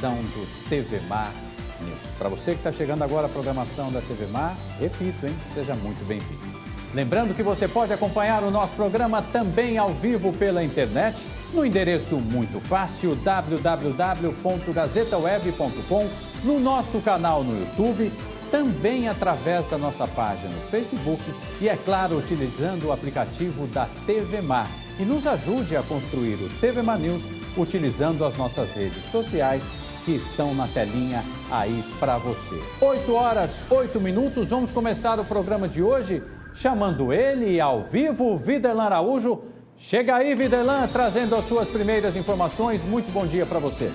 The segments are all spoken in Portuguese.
edição do TV Mar News. Para você que está chegando agora à programação da TV Mar, repito, hein? Seja muito bem-vindo. Lembrando que você pode acompanhar o nosso programa também ao vivo pela internet, no endereço muito fácil, www.gazetaweb.com, no nosso canal no YouTube, também através da nossa página no Facebook e, é claro, utilizando o aplicativo da TV Mar. E nos ajude a construir o TV Mar News utilizando as nossas redes sociais que estão na telinha aí para você. 8h08, vamos começar o programa de hoje chamando ele ao vivo, Videlan Araújo. Chega aí, Videlan, trazendo as suas primeiras informações. Muito bom dia para você.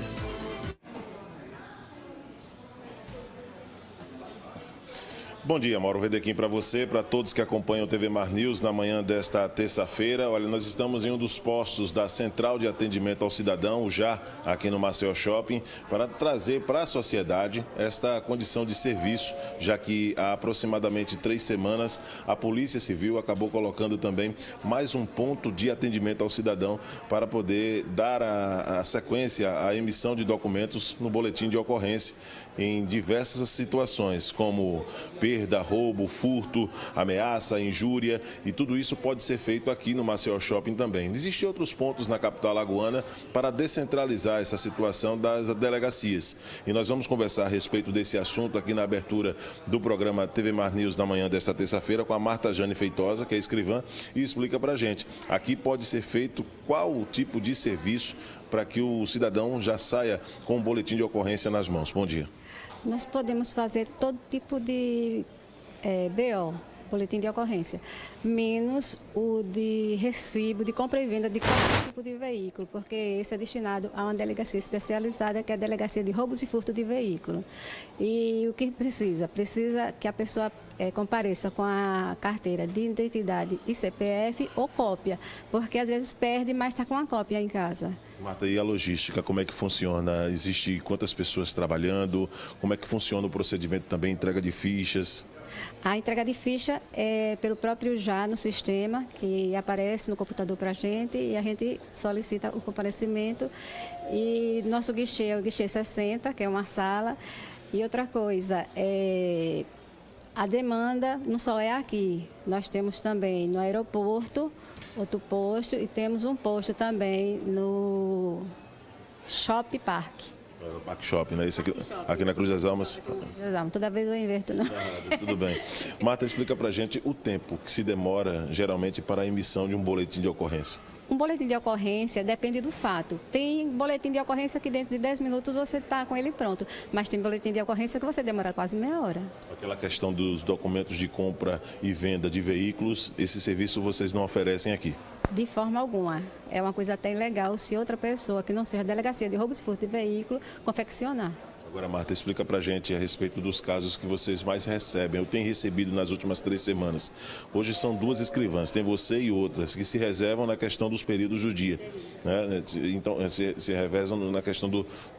Bom dia, Mauro Vedequim, para você, para todos que acompanham o TV Mar News na manhã desta terça-feira. Olha, nós estamos em um dos postos da Central de Atendimento ao Cidadão, o JAR, aqui no Maceió Shopping, para trazer para a sociedade esta condição de serviço, já que há aproximadamente 3 semanas a Polícia Civil acabou colocando também mais um ponto de atendimento ao cidadão para poder dar a sequência à emissão de documentos no boletim de ocorrência em diversas situações, como perda, roubo, furto, ameaça, injúria, e tudo isso pode ser feito aqui no Maceió Shopping também. Existem outros pontos na capital alagoana para descentralizar essa situação das delegacias. E nós vamos conversar a respeito desse assunto aqui na abertura do programa TV Mar News na manhã desta terça-feira com a Marta Jane Feitosa, que é escrivã, e explica para a gente. Aqui pode ser feito qual o tipo de serviço para que o cidadão já saia com um boletim de ocorrência nas mãos. Bom dia. Nós podemos fazer todo tipo de BO, boletim de ocorrência, menos o de recibo de compra e venda de qualquer tipo de veículo, porque esse é destinado a uma delegacia especializada, que é a Delegacia de Roubos e Furto de Veículo. E o que precisa? Precisa que a pessoa compareça com a carteira de identidade e CPF ou cópia, porque às vezes perde, mas está com a cópia em casa. Marta, e a logística, como é que funciona? Existe quantas pessoas trabalhando? Como é que funciona o procedimento também, entrega de fichas? A entrega de ficha é pelo próprio JAR no sistema, que aparece no computador para a gente e a gente solicita o comparecimento. E nosso guichê é o guichê 60, que é uma sala. E outra coisa, a demanda não só é aqui, nós temos também no aeroporto, outro posto, e temos um posto também no Shopping Park. No Park Shopping, né? Isso aqui na Cruz das Almas. Toda vez eu inverto, não. Tudo bem. Marta, explica pra gente o tempo que se demora, geralmente, para a emissão de um boletim de ocorrência. Um boletim de ocorrência depende do fato. Tem boletim de ocorrência que dentro de 10 minutos você está com ele pronto, mas tem boletim de ocorrência que você demora quase meia hora. Aquela questão dos documentos de compra e venda de veículos, esse serviço vocês não oferecem aqui? De forma alguma. É uma coisa até ilegal se outra pessoa, que não seja Delegacia de Roubos e Furto de Veículo, confeccionar. Agora, Marta, explica pra gente a respeito dos casos que vocês mais recebem. Eu tenho recebido nas últimas 3 semanas. Hoje são 2 escrivãs, tem você e outras, que se reservam na questão dos períodos do dia. Né? Então, se revezam na questão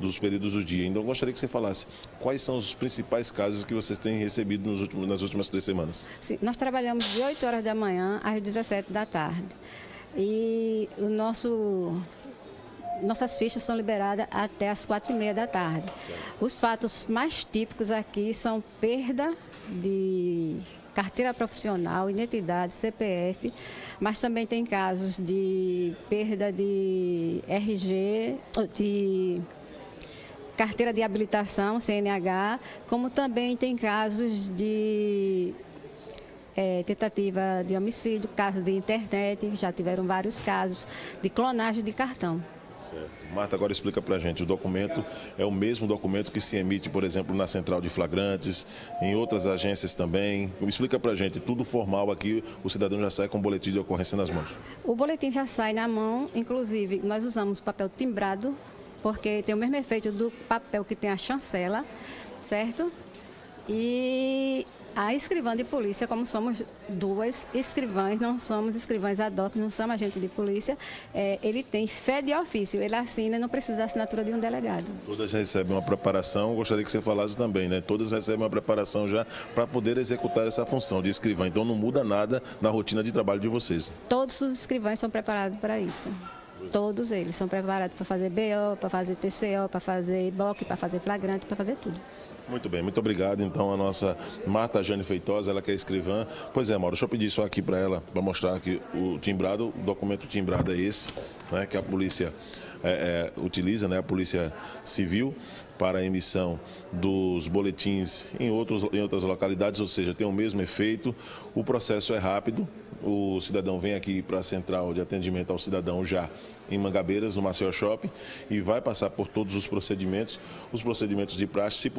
dos períodos do dia. Então, eu gostaria que você falasse quais são os principais casos que vocês têm recebido nas últimas 3 semanas. Sim, nós trabalhamos de 8 horas da manhã às 17 da tarde. E nossas fichas são liberadas até as 4h30 da tarde. Os fatos mais típicos aqui são perda de carteira profissional, identidade, CPF, mas também tem casos de perda de RG, de carteira de habilitação, CNH, como também tem casos de tentativa de homicídio, casos de internet, já tiveram vários casos de clonagem de cartão. Certo. Marta, agora explica pra gente, o documento é o mesmo documento que se emite, por exemplo, na Central de Flagrantes, em outras agências também. Explica pra gente, tudo formal aqui, o cidadão já sai com o boletim de ocorrência nas mãos. O boletim já sai na mão, inclusive nós usamos papel timbrado, porque tem o mesmo efeito do papel que tem a chancela, certo? E a escrivã de polícia, como somos 2 escrivãs, não somos escrivãs ad hoc, não somos agentes de polícia, ele tem fé de ofício, ele assina e não precisa da assinatura de um delegado. Todas recebem uma preparação, gostaria que você falasse também, né? Todas recebem uma preparação já para poder executar essa função de escrivã, então não muda nada na rotina de trabalho de vocês. Todos os escrivães são preparados para isso. Todos eles são preparados para fazer BO, para fazer TCO, para fazer BOC, para fazer flagrante, para fazer tudo. Muito bem, muito obrigado. Então, a nossa Marta Jane Feitosa, ela que é escrivã. Pois é, Mauro, deixa eu pedir só aqui para ela, para mostrar que o timbrado, o documento timbrado é esse, né, que a polícia utiliza, né, a Polícia Civil, para a emissão dos boletins em outras localidades, ou seja, tem o mesmo efeito. O processo é rápido, o cidadão vem aqui para a central de atendimento ao cidadão já em Mangabeiras, no Maceió Shopping, e vai passar por todos os procedimentos de praxe.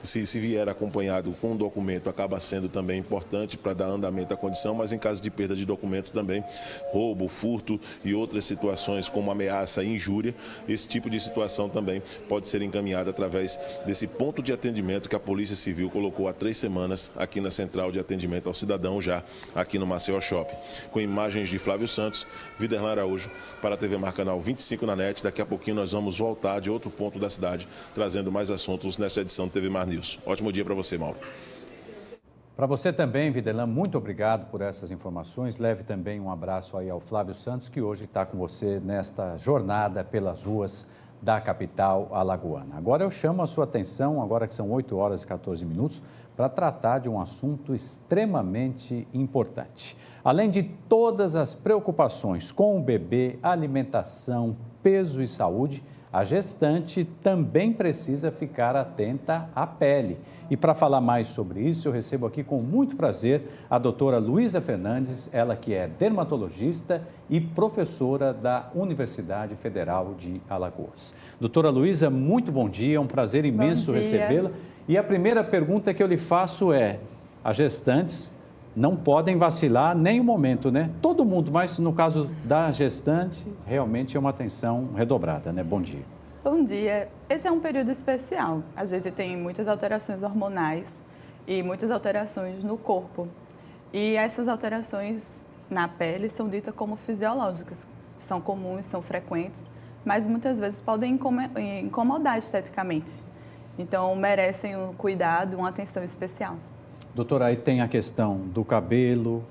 Se vier acompanhado com um documento, acaba sendo também importante para dar andamento à condição, mas em caso de perda de documento também, roubo, furto e outras situações como ameaça e injúria, esse tipo de situação também pode ser encaminhada através desse ponto de atendimento que a Polícia Civil colocou há 3 semanas aqui na Central de Atendimento ao Cidadão, já aqui no Maceió Shopping. Com imagens de Flávio Santos, Viderlan Araújo, para a TV Mar Canal 25 na NET. Daqui a pouquinho nós vamos voltar de outro ponto da cidade, trazendo mais assuntos nessa edição do TV Mar News. Ótimo dia para você, Mauro. Para você também, Viderlan, muito obrigado por essas informações. Leve também um abraço aí ao Flávio Santos, que hoje está com você nesta jornada pelas ruas da capital alagoana. Agora eu chamo a sua atenção, agora que são 8 horas e 14 minutos, para tratar de um assunto extremamente importante. Além de todas as preocupações com o bebê, alimentação, peso e saúde, a gestante também precisa ficar atenta à pele. E para falar mais sobre isso, eu recebo aqui com muito prazer a doutora Luísa Fernandes, ela que é dermatologista e professora da Universidade Federal de Alagoas. Doutora Luísa, muito bom dia, é um prazer imenso recebê-la. E a primeira pergunta que eu lhe faço é, as gestantes não podem vacilar nem um momento, né? Todo mundo, mas no caso da gestante, realmente é uma atenção redobrada, né? Bom dia. Bom dia. Esse é um período especial. A gente tem muitas alterações hormonais e muitas alterações no corpo. E essas alterações na pele são ditas como fisiológicas. São comuns, são frequentes, mas muitas vezes podem incomodar esteticamente. Então, merecem um cuidado, uma atenção especial. Doutora, aí tem a questão do cabelo.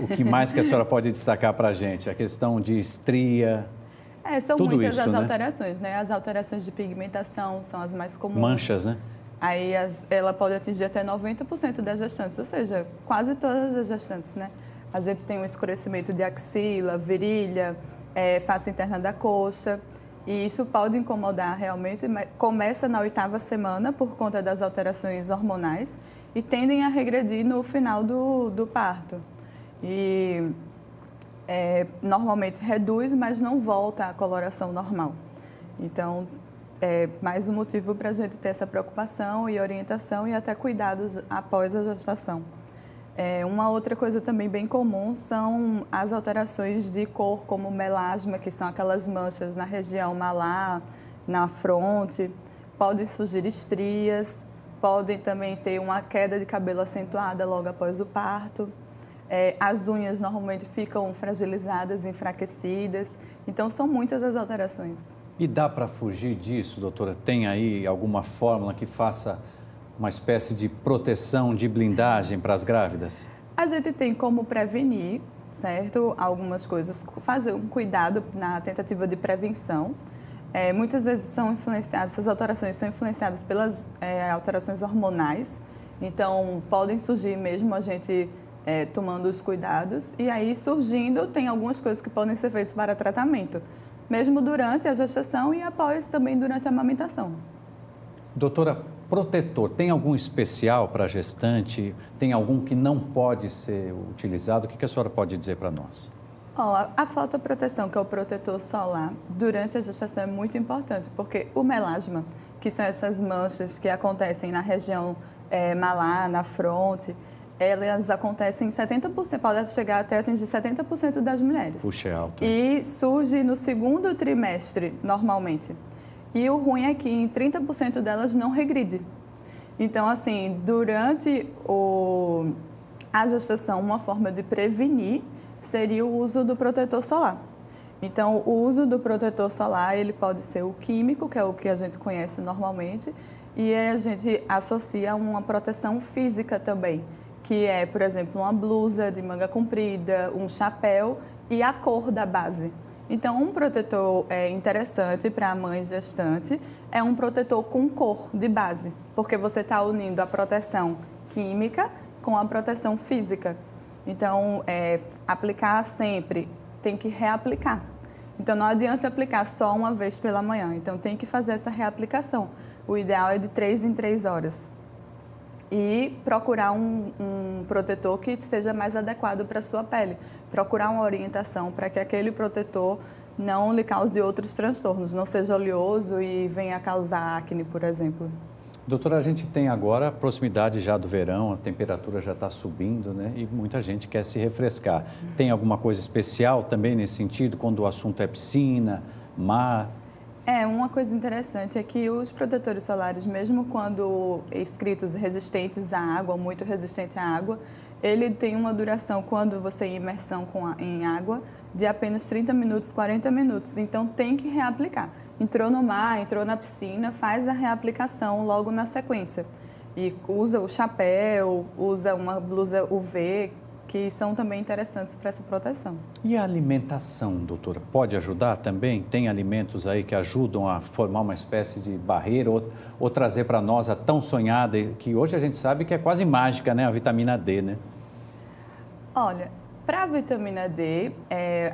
O que mais que a senhora pode destacar para a gente? A questão de estria. São tudo muitas isso, as né? alterações, né? As alterações de pigmentação são as mais comuns. Manchas, né? Aí ela pode atingir até 90% das gestantes, ou seja, quase todas as gestantes, né? A gente tem um escurecimento de axila, virilha, face interna da coxa. E isso pode incomodar realmente, começa na 8ª semana por conta das alterações hormonais e tendem a regredir no final do parto. E normalmente reduz, mas não volta à coloração normal. Então, é mais um motivo para a gente ter essa preocupação e orientação e até cuidados após a gestação. Uma outra coisa também bem comum são as alterações de cor, como melasma, que são aquelas manchas na região malar, na fronte. Podem surgir estrias, podem também ter uma queda de cabelo acentuada logo após o parto. As unhas normalmente ficam fragilizadas, enfraquecidas. Então, são muitas as alterações. E dá para fugir disso, doutora? Tem aí alguma fórmula que faça uma espécie de proteção, de blindagem para as grávidas? A gente tem como prevenir, certo? Algumas coisas, fazer um cuidado na tentativa de prevenção. Muitas vezes são influenciadas, essas alterações são influenciadas pelas alterações hormonais, então podem surgir mesmo a gente tomando os cuidados, e aí surgindo tem algumas coisas que podem ser feitas para tratamento, mesmo durante a gestação e após também durante a amamentação. Doutora, protetor, tem algum especial para a gestante? Tem algum que não pode ser utilizado? O que a senhora pode dizer para nós? A fotoproteção, que é o protetor solar, durante a gestação é muito importante, porque o melasma, que são essas manchas que acontecem na região malar, na fronte, elas acontecem em 70%, pode chegar até atingir 70% das mulheres. Puxa, é alto. E surge no 2º trimestre, normalmente. E o ruim é que em 30% delas não regride. Então, assim, durante a gestação, uma forma de prevenir seria o uso do protetor solar. Então, o uso do protetor solar, ele pode ser o químico, que é o que a gente conhece normalmente, e a gente associa uma proteção física também, que é, por exemplo, uma blusa de manga comprida, um chapéu, e a cor da base. Então, um protetor interessante para a mãe gestante é um protetor com cor de base, porque você está unindo a proteção química com a proteção física. Então, aplicar sempre, tem que reaplicar. Então, não adianta aplicar só uma vez pela manhã. Então, tem que fazer essa reaplicação. O ideal é de 3 em 3 horas. E procurar um protetor que seja mais adequado para a sua pele. Procurar uma orientação para que aquele protetor não lhe cause outros transtornos, não seja oleoso e venha a causar acne, por exemplo. Doutora, a gente tem agora a proximidade já do verão, a temperatura já está subindo, né? E muita gente quer se refrescar. Tem alguma coisa especial também nesse sentido, quando o assunto é piscina, mar? Uma coisa interessante é que os protetores solares, mesmo quando escritos resistentes à água, muito resistente à água, ele tem uma duração, quando você em imersão em água, de apenas 30 minutos, 40 minutos. Então, tem que reaplicar. Entrou no mar, entrou na piscina, faz a reaplicação logo na sequência. E usa o chapéu, usa uma blusa UV, que são também interessantes para essa proteção. E a alimentação, doutora, pode ajudar também? Tem alimentos aí que ajudam a formar uma espécie de barreira ou trazer para nós a tão sonhada, que hoje a gente sabe que é quase mágica, né? A vitamina D, né? Olha, para a vitamina D,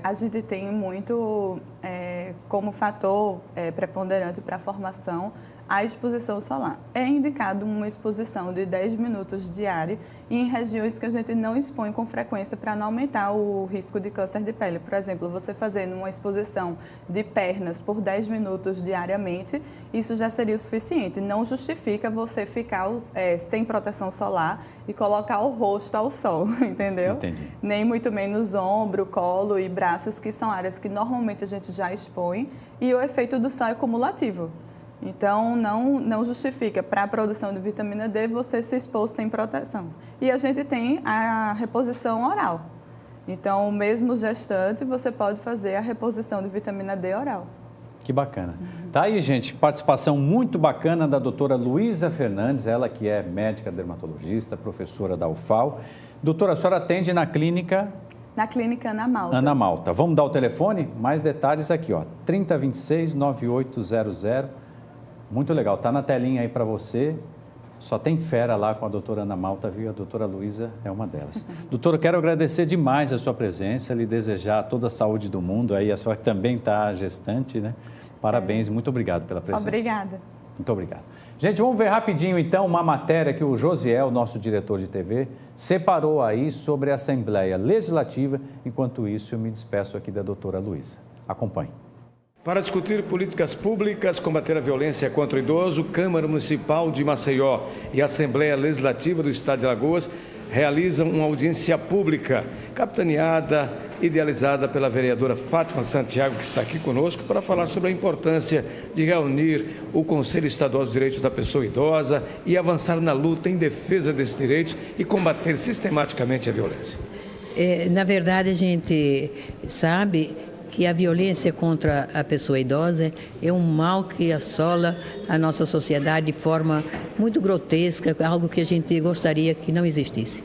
a gente tem muito como fator preponderante para a formação a exposição solar. É indicado uma exposição de 10 minutos diária em regiões que a gente não expõe com frequência para não aumentar o risco de câncer de pele. Por exemplo, você fazendo uma exposição de pernas por 10 minutos diariamente, isso já seria o suficiente. Não justifica você ficar sem proteção solar e colocar o rosto ao sol, entendeu? Entendi. Nem muito menos ombro, colo e braços, que são áreas que normalmente a gente já expõe, e o efeito do sol é cumulativo. Então, não justifica para a produção de vitamina D você se expor sem proteção. E a gente tem a reposição oral. Então, mesmo gestante, você pode fazer a reposição de vitamina D oral. Que bacana. Tá aí, gente, participação muito bacana da doutora Luísa Fernandes, ela que é médica dermatologista, professora da UFAL. Doutora, a senhora atende na clínica... Na clínica Ana Malta. Ana Malta. Vamos dar o telefone? Mais detalhes aqui, ó, 3026-9800. Muito legal, tá na telinha aí para você. Só tem fera lá com a doutora Ana Malta, viu? A doutora Luísa é uma delas. Doutora, quero agradecer demais a sua presença, lhe desejar toda a saúde do mundo. Aí a senhora também está gestante, né? Parabéns, muito obrigado pela presença. Obrigada. Muito obrigado. Gente, vamos ver rapidinho então uma matéria que o Josiel, nosso diretor de TV, separou aí sobre a Assembleia Legislativa. Enquanto isso, eu me despeço aqui da doutora Luísa. Acompanhe. Para discutir políticas públicas, combater a violência contra o idoso, Câmara Municipal de Maceió e Assembleia Legislativa do Estado de Alagoas realizam uma audiência pública, capitaneada, idealizada pela vereadora Fátima Santiago, que está aqui conosco, para falar sobre a importância de reunir o Conselho Estadual dos Direitos da Pessoa Idosa e avançar na luta em defesa desses direitos e combater sistematicamente a violência. Na verdade, a gente sabe que a violência contra a pessoa idosa é um mal que assola a nossa sociedade de forma muito grotesca, algo que a gente gostaria que não existisse.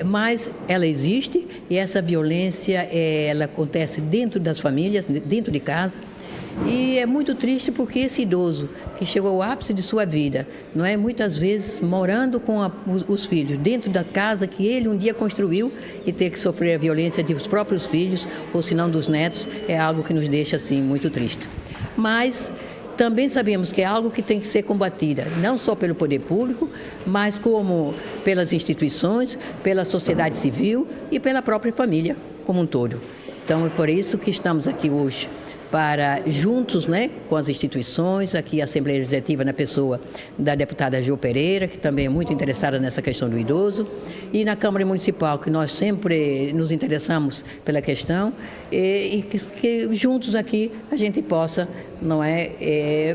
Mas ela existe e essa violência ela acontece dentro das famílias, dentro de casa. E é muito triste porque esse idoso que chegou ao ápice de sua vida, não é, muitas vezes morando com os filhos dentro da casa que ele um dia construiu e ter que sofrer a violência dos próprios filhos ou se não dos netos, é algo que nos deixa assim muito triste. Mas também sabemos que é algo que tem que ser combatida, não só pelo poder público, mas como pelas instituições, pela sociedade civil e pela própria família como um todo. Então é por isso que estamos aqui hoje, para juntos, né, com as instituições, aqui a Assembleia Legislativa na pessoa da deputada Gil Pereira, que também é muito interessada nessa questão do idoso, e na Câmara Municipal, que nós sempre nos interessamos pela questão, e que juntos aqui a gente possa, não é,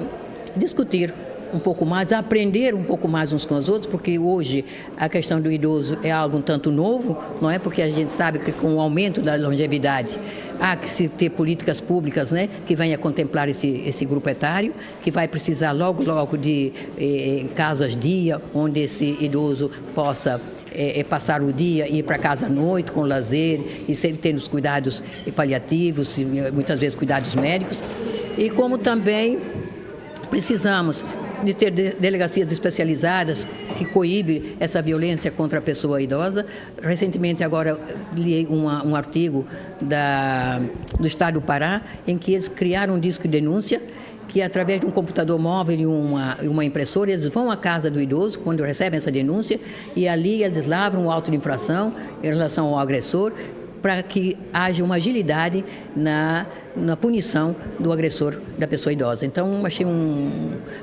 discutir um pouco mais, aprender um pouco mais uns com os outros, porque hoje a questão do idoso é algo um tanto novo, não é? Porque a gente sabe que com o aumento da longevidade há que se ter políticas públicas, né, que venha contemplar esse grupo etário, que vai precisar logo de casas-dia, onde esse idoso possa passar o dia, ir para casa à noite com lazer e sempre tendo os cuidados paliativos, e muitas vezes cuidados médicos. E como também precisamos de ter delegacias especializadas que coíbe essa violência contra a pessoa idosa. Recentemente, agora, li um artigo do Estado do Pará, em que eles criaram um disco de denúncia, que através de um computador móvel e uma impressora, eles vão à casa do idoso quando recebem essa denúncia e ali eles lavram o auto de infração em relação ao agressor, para que haja uma agilidade na punição do agressor da pessoa idosa. Então, achei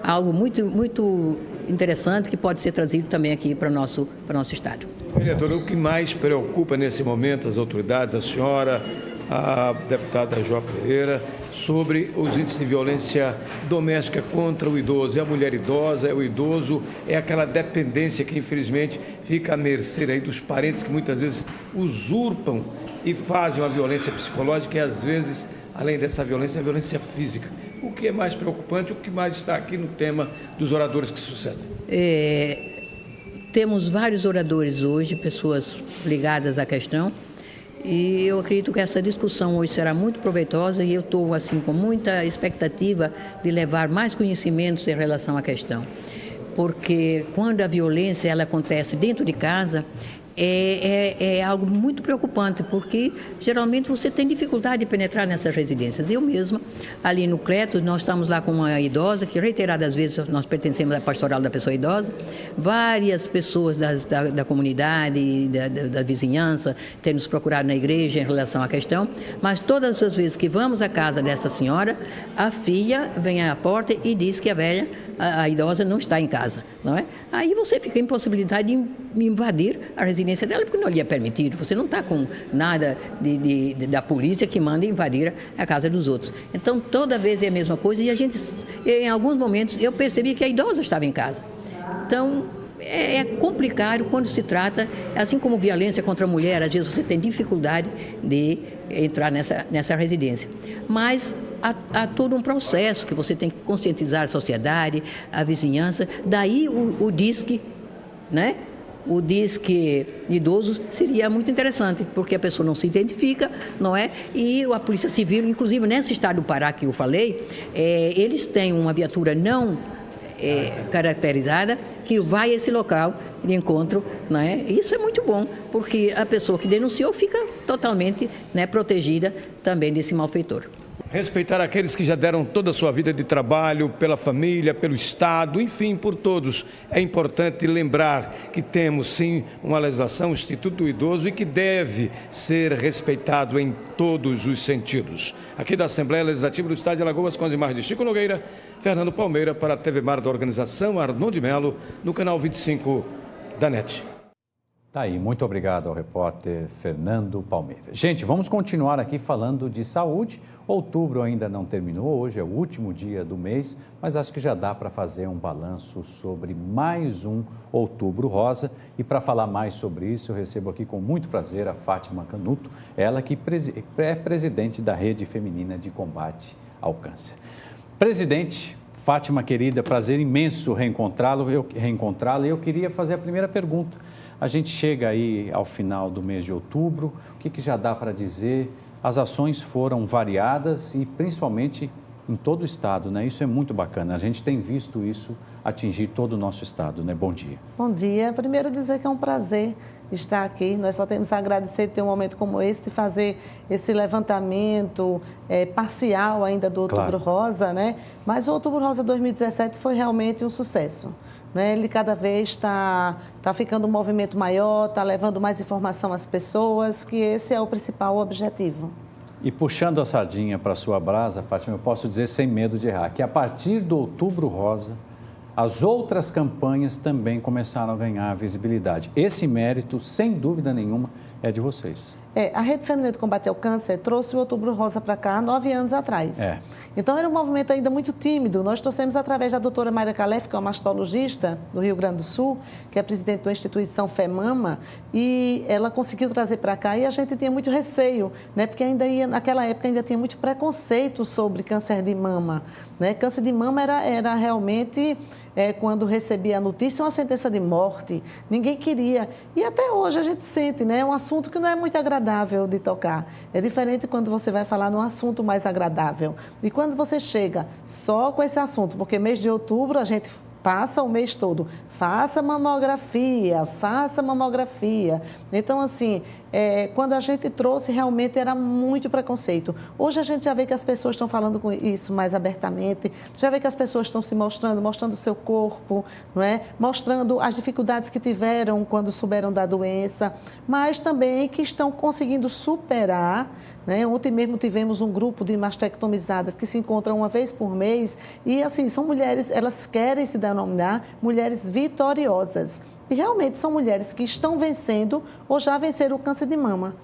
algo muito, muito interessante que pode ser trazido também aqui para o nosso Estado. Vereadora, o que mais preocupa nesse momento as autoridades, a senhora, a deputada Jó Pereira, sobre os índices de violência doméstica contra o idoso? É a mulher idosa, é o idoso, é aquela dependência que infelizmente fica à mercê aí dos parentes que muitas vezes usurpam e fazem uma violência psicológica e às vezes, além dessa violência, a violência física. O que é mais preocupante, o que mais está aqui no tema dos oradores que sucedem? Temos vários oradores hoje, pessoas ligadas à questão, e eu acredito que essa discussão hoje será muito proveitosa e eu estou assim, com muita expectativa de levar mais conhecimentos em relação à questão. Porque quando a violência ela acontece dentro de casa, é algo muito preocupante, porque geralmente você tem dificuldade de penetrar nessas residências. Eu mesma, ali no Cleto, nós estamos lá com uma idosa, que reiteradas vezes nós pertencemos à pastoral da pessoa idosa, várias pessoas da comunidade, da vizinhança, têm nos procurado na igreja em relação à questão, mas todas as vezes que vamos à casa dessa senhora, a filha vem à porta e diz que a velha, a idosa, não está em casa, não é? Aí você fica em possibilidade de invadir a residência dela, porque não lhe é permitido. Você não está com nada da polícia que manda invadir a casa dos outros. Então, toda vez é a mesma coisa e em alguns momentos, eu percebi que a idosa estava em casa. Então, é complicado quando se trata, assim como violência contra a mulher, às vezes você tem dificuldade de entrar nessa residência. Mas há todo um processo que você tem que conscientizar a sociedade, a vizinhança. Daí o DISC, né? O DISC idoso seria muito interessante, porque a pessoa não se identifica, não é? E a Polícia Civil, inclusive nesse estado do Pará que eu falei, eles têm uma viatura não caracterizada que vai a esse local de encontro, não é? Isso é muito bom, porque a pessoa que denunciou fica totalmente, né, protegida também desse malfeitor. Respeitar aqueles que já deram toda a sua vida de trabalho, pela família, pelo Estado, enfim, por todos. É importante lembrar que temos, sim, uma legislação, o Instituto do Idoso, e que deve ser respeitado em todos os sentidos. Aqui da Assembleia Legislativa do Estado de Alagoas, com as imagens de Chico Nogueira, Fernando Palmeira, para a TV Mar da organização Arnon de Melo, no canal 25 da NET. Tá aí, muito obrigado ao repórter Fernando Palmeira. Gente, vamos continuar aqui falando de saúde. Outubro ainda não terminou, hoje é o último dia do mês, mas acho que já dá para fazer um balanço sobre mais um Outubro Rosa. E para falar mais sobre isso, eu recebo aqui com muito prazer a Fátima Canuto, ela que é presidente da Rede Feminina de Combate ao Câncer. Presidente, Fátima querida, prazer imenso reencontrá-la. Eu queria fazer a primeira pergunta. A gente chega aí ao final do mês de outubro, o que já dá para dizer? As ações foram variadas e principalmente em todo o estado, né? Isso é muito bacana, a gente tem visto isso atingir todo o nosso estado, né? Bom dia. Bom dia. Primeiro dizer que é um prazer estar aqui, nós só temos a agradecer de ter um momento como esse, de fazer esse levantamento parcial ainda do Outubro Rosa, né? Mas o Outubro Rosa 2017 foi realmente um sucesso. Né? Ele cada vez está ficando um movimento maior, está levando mais informação às pessoas, que esse é o principal objetivo. E puxando a sardinha para a sua brasa, Fátima, eu posso dizer sem medo de errar, que a partir do Outubro Rosa, as outras campanhas também começaram a ganhar visibilidade. Esse mérito, sem dúvida nenhuma, é de vocês. A Rede Feminina de Combate ao Câncer trouxe o Outubro Rosa para cá 9 anos atrás. Então, era um movimento ainda muito tímido. Nós trouxemos através da doutora Mayra Calef, que é uma mastologista do Rio Grande do Sul, que é presidente da instituição FEMAMA, e ela conseguiu trazer para cá e a gente tinha muito receio, né? Porque naquela época ainda tinha muito preconceito sobre câncer de mama. Né? Câncer de mama era realmente quando recebia a notícia, uma sentença de morte, ninguém queria. E até hoje a gente sente, né? É um assunto que não é muito agradável de tocar. É diferente quando você vai falar num assunto mais agradável. E quando você chega só com esse assunto, porque mês de outubro a gente passa o mês todo, faça mamografia. Então, assim, quando a gente trouxe, realmente era muito preconceito. Hoje a gente já vê que as pessoas estão falando com isso mais abertamente, já vê que as pessoas estão se mostrando o seu corpo, não é? Mostrando as dificuldades que tiveram quando souberam da doença, mas também que estão conseguindo superar. Ontem mesmo tivemos um grupo de mastectomizadas que se encontram uma vez por mês e, assim, são mulheres, elas querem se denominar mulheres vitoriosas. E realmente são mulheres que estão vencendo ou já venceram o câncer de mama.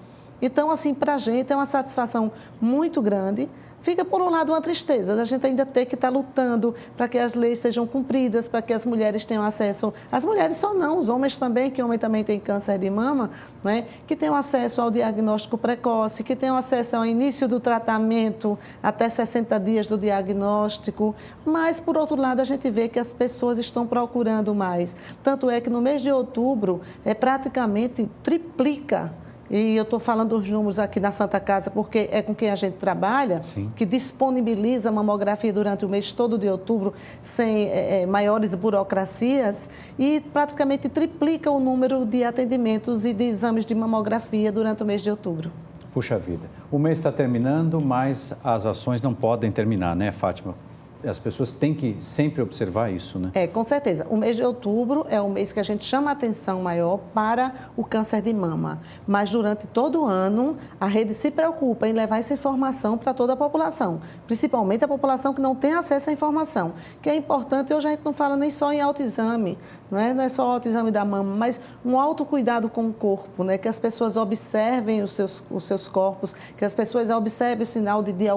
Então, assim, para a gente é uma satisfação muito grande. Fica, por um lado, uma tristeza da gente ainda ter que estar lutando para que as leis sejam cumpridas, para que as mulheres tenham acesso, as mulheres só não, os homens também, que homem também tem câncer de mama, né? Que tenham acesso ao diagnóstico precoce, que tenham acesso ao início do tratamento até 60 dias do diagnóstico. Mas, por outro lado, a gente vê que as pessoas estão procurando mais. Tanto é que no mês de outubro, praticamente triplica. E eu estou falando dos números aqui na Santa Casa, porque é com quem a gente trabalha, sim, que disponibiliza a mamografia durante o mês todo de outubro, sem maiores burocracias, e praticamente triplica o número de atendimentos e de exames de mamografia durante o mês de outubro. Puxa vida, o mês está terminando, mas as ações não podem terminar, né, Fátima? As pessoas têm que sempre observar isso, né? Com certeza. O mês de outubro é o mês que a gente chama a atenção maior para o câncer de mama. Mas durante todo o ano, a rede se preocupa em levar essa informação para toda a população, principalmente a população que não tem acesso à informação, que é importante. Hoje a gente não fala nem só em autoexame, não é só o autoexame da mama, mas um autocuidado com o corpo, né? Que as pessoas observem os seus corpos, que as pessoas observem o sinal de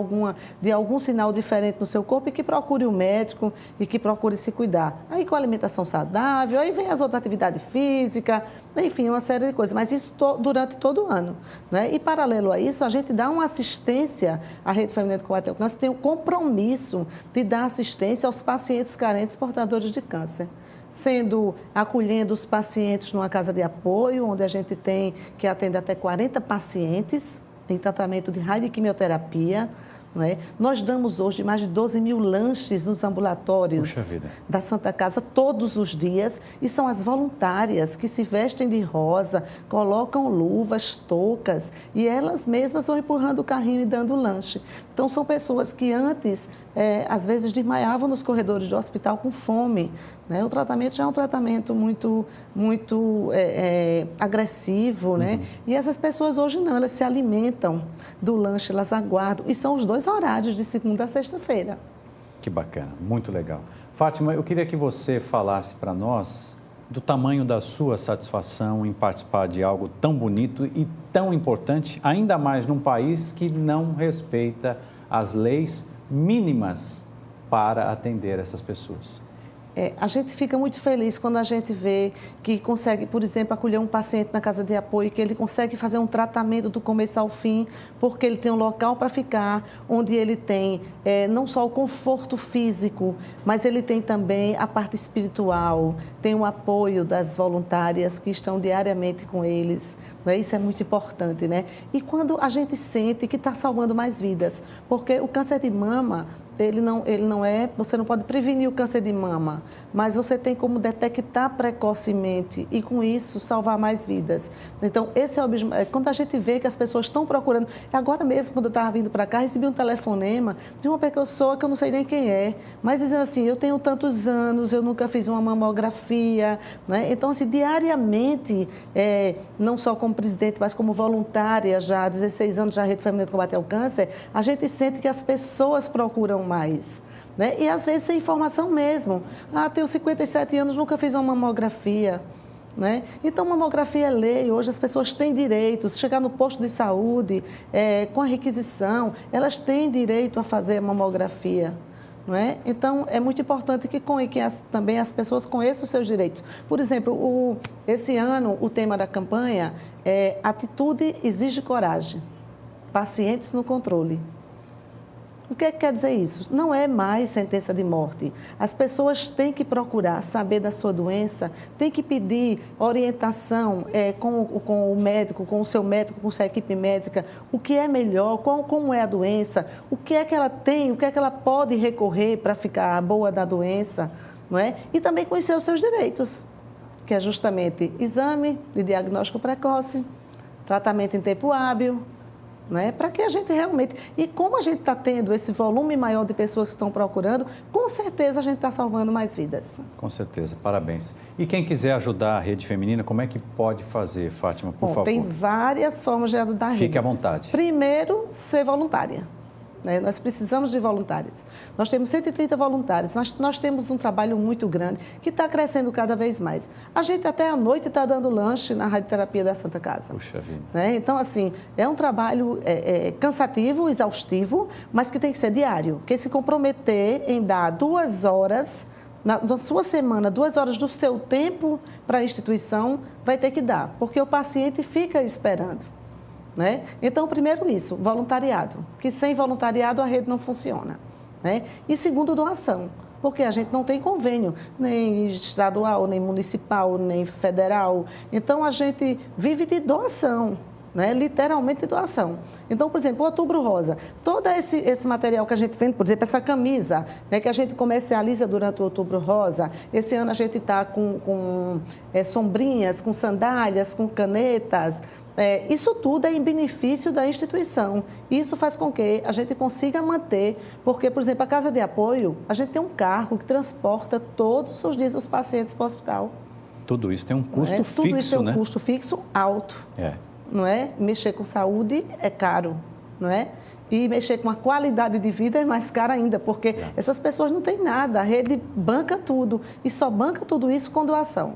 algum sinal diferente no seu corpo e que procure o médico e que procure se cuidar. Aí com alimentação saudável, aí vem as outras atividades físicas, enfim, uma série de coisas, mas isso durante todo o ano, né? E paralelo a isso, a gente dá uma assistência à Rede Feminina de Combate ao Câncer, tem o compromisso de dar assistência aos pacientes carentes portadores de câncer, acolhendo os pacientes numa casa de apoio, onde a gente tem que atender até 40 pacientes em tratamento de radioquimioterapia. Não é? Nós damos hoje mais de 12 mil lanches nos ambulatórios da Santa Casa todos os dias, e são as voluntárias que se vestem de rosa, colocam luvas, toucas, e elas mesmas vão empurrando o carrinho e dando lanche. Então, são pessoas que antes, às vezes, desmaiavam nos corredores do hospital com fome. Né? O tratamento já é um tratamento muito agressivo, né? E essas pessoas hoje não, elas se alimentam do lanche, elas aguardam, e são os 2 horários, de segunda a sexta-feira. Que bacana, muito legal. Fátima, eu queria que você falasse para nós do tamanho da sua satisfação em participar de algo tão bonito e tão importante, ainda mais num país que não respeita as leis mínimas para atender essas pessoas. A gente fica muito feliz quando a gente vê que consegue, por exemplo, acolher um paciente na casa de apoio, que ele consegue fazer um tratamento do começo ao fim, porque ele tem um local para ficar, onde ele tem não só o conforto físico, mas ele tem também a parte espiritual, tem o apoio das voluntárias que estão diariamente com eles. Né? Isso é muito importante, né? E quando a gente sente que está salvando mais vidas, porque o câncer de mama, ele não é, você não pode prevenir o câncer de mama, mas você tem como detectar precocemente e, com isso, salvar mais vidas. Então, esse é o objetivo. Quando a gente vê que as pessoas estão procurando... Agora mesmo, quando eu estava vindo para cá, recebi um telefonema de uma pessoa que eu não sei nem quem é, mas dizendo assim, eu tenho tantos anos, eu nunca fiz uma mamografia, né? Então, assim, diariamente, não só como presidente, mas como voluntária já há 16 anos na Rede Feminina de Combate ao Câncer, a gente sente que as pessoas procuram mais. Né? E às vezes sem informação mesmo. Tenho 57 anos, nunca fiz uma mamografia. Né? Então, mamografia é lei, hoje as pessoas têm direito, se chegar no posto de saúde, com a requisição, elas têm direito a fazer a mamografia. Não é? Então, é muito importante que também as pessoas conheçam os seus direitos. Por exemplo, esse ano, o tema da campanha é Atitude exige coragem, pacientes no controle. O que quer dizer isso? Não é mais sentença de morte. As pessoas têm que procurar saber da sua doença, têm que pedir orientação com o médico, com o seu médico, com sua equipe médica, o que é melhor, como é a doença, o que é que ela tem, o que é que ela pode recorrer para ficar boa da doença, não é? E também conhecer os seus direitos, que é justamente exame de diagnóstico precoce, tratamento em tempo hábil, né? Para que a gente realmente... E como a gente está tendo esse volume maior de pessoas que estão procurando, com certeza a gente está salvando mais vidas. Com certeza, parabéns. E quem quiser ajudar a Rede Feminina, como é que pode fazer, Fátima, por favor? Tem várias formas de ajudar a Rede. Fique à vontade. Primeiro, ser voluntária. Nós precisamos de voluntários. Nós temos 130 voluntários, mas nós temos um trabalho muito grande que está crescendo cada vez mais. A gente até à noite está dando lanche na radioterapia da Santa Casa. Puxa vida. Então, assim, é um trabalho cansativo, exaustivo, mas que tem que ser diário. Quem se comprometer em dar 2 horas na sua semana, 2 horas do seu tempo para a instituição, vai ter que dar, porque o paciente fica esperando. Né? Então, primeiro isso, voluntariado, que sem voluntariado a rede não funciona. Né? E segundo, doação, porque a gente não tem convênio, nem estadual, nem municipal, nem federal. Então, a gente vive de doação, né? Literalmente de doação. Então, por exemplo, o Outubro Rosa, todo esse material que a gente vende, por exemplo, essa camisa, né, que a gente comercializa durante o Outubro Rosa, esse ano a gente está com sombrinhas, com sandálias, com canetas. Isso tudo é em benefício da instituição. Isso faz com que a gente consiga manter, porque, por exemplo, a Casa de Apoio, a gente tem um carro que transporta todos os dias os pacientes para o hospital. Tudo isso tem um custo fixo, né? Tudo isso tem um custo fixo alto. Não é? Mexer com saúde é caro, não é? E mexer com a qualidade de vida é mais caro ainda, porque essas pessoas não têm nada. A rede banca tudo e só banca tudo isso com doação.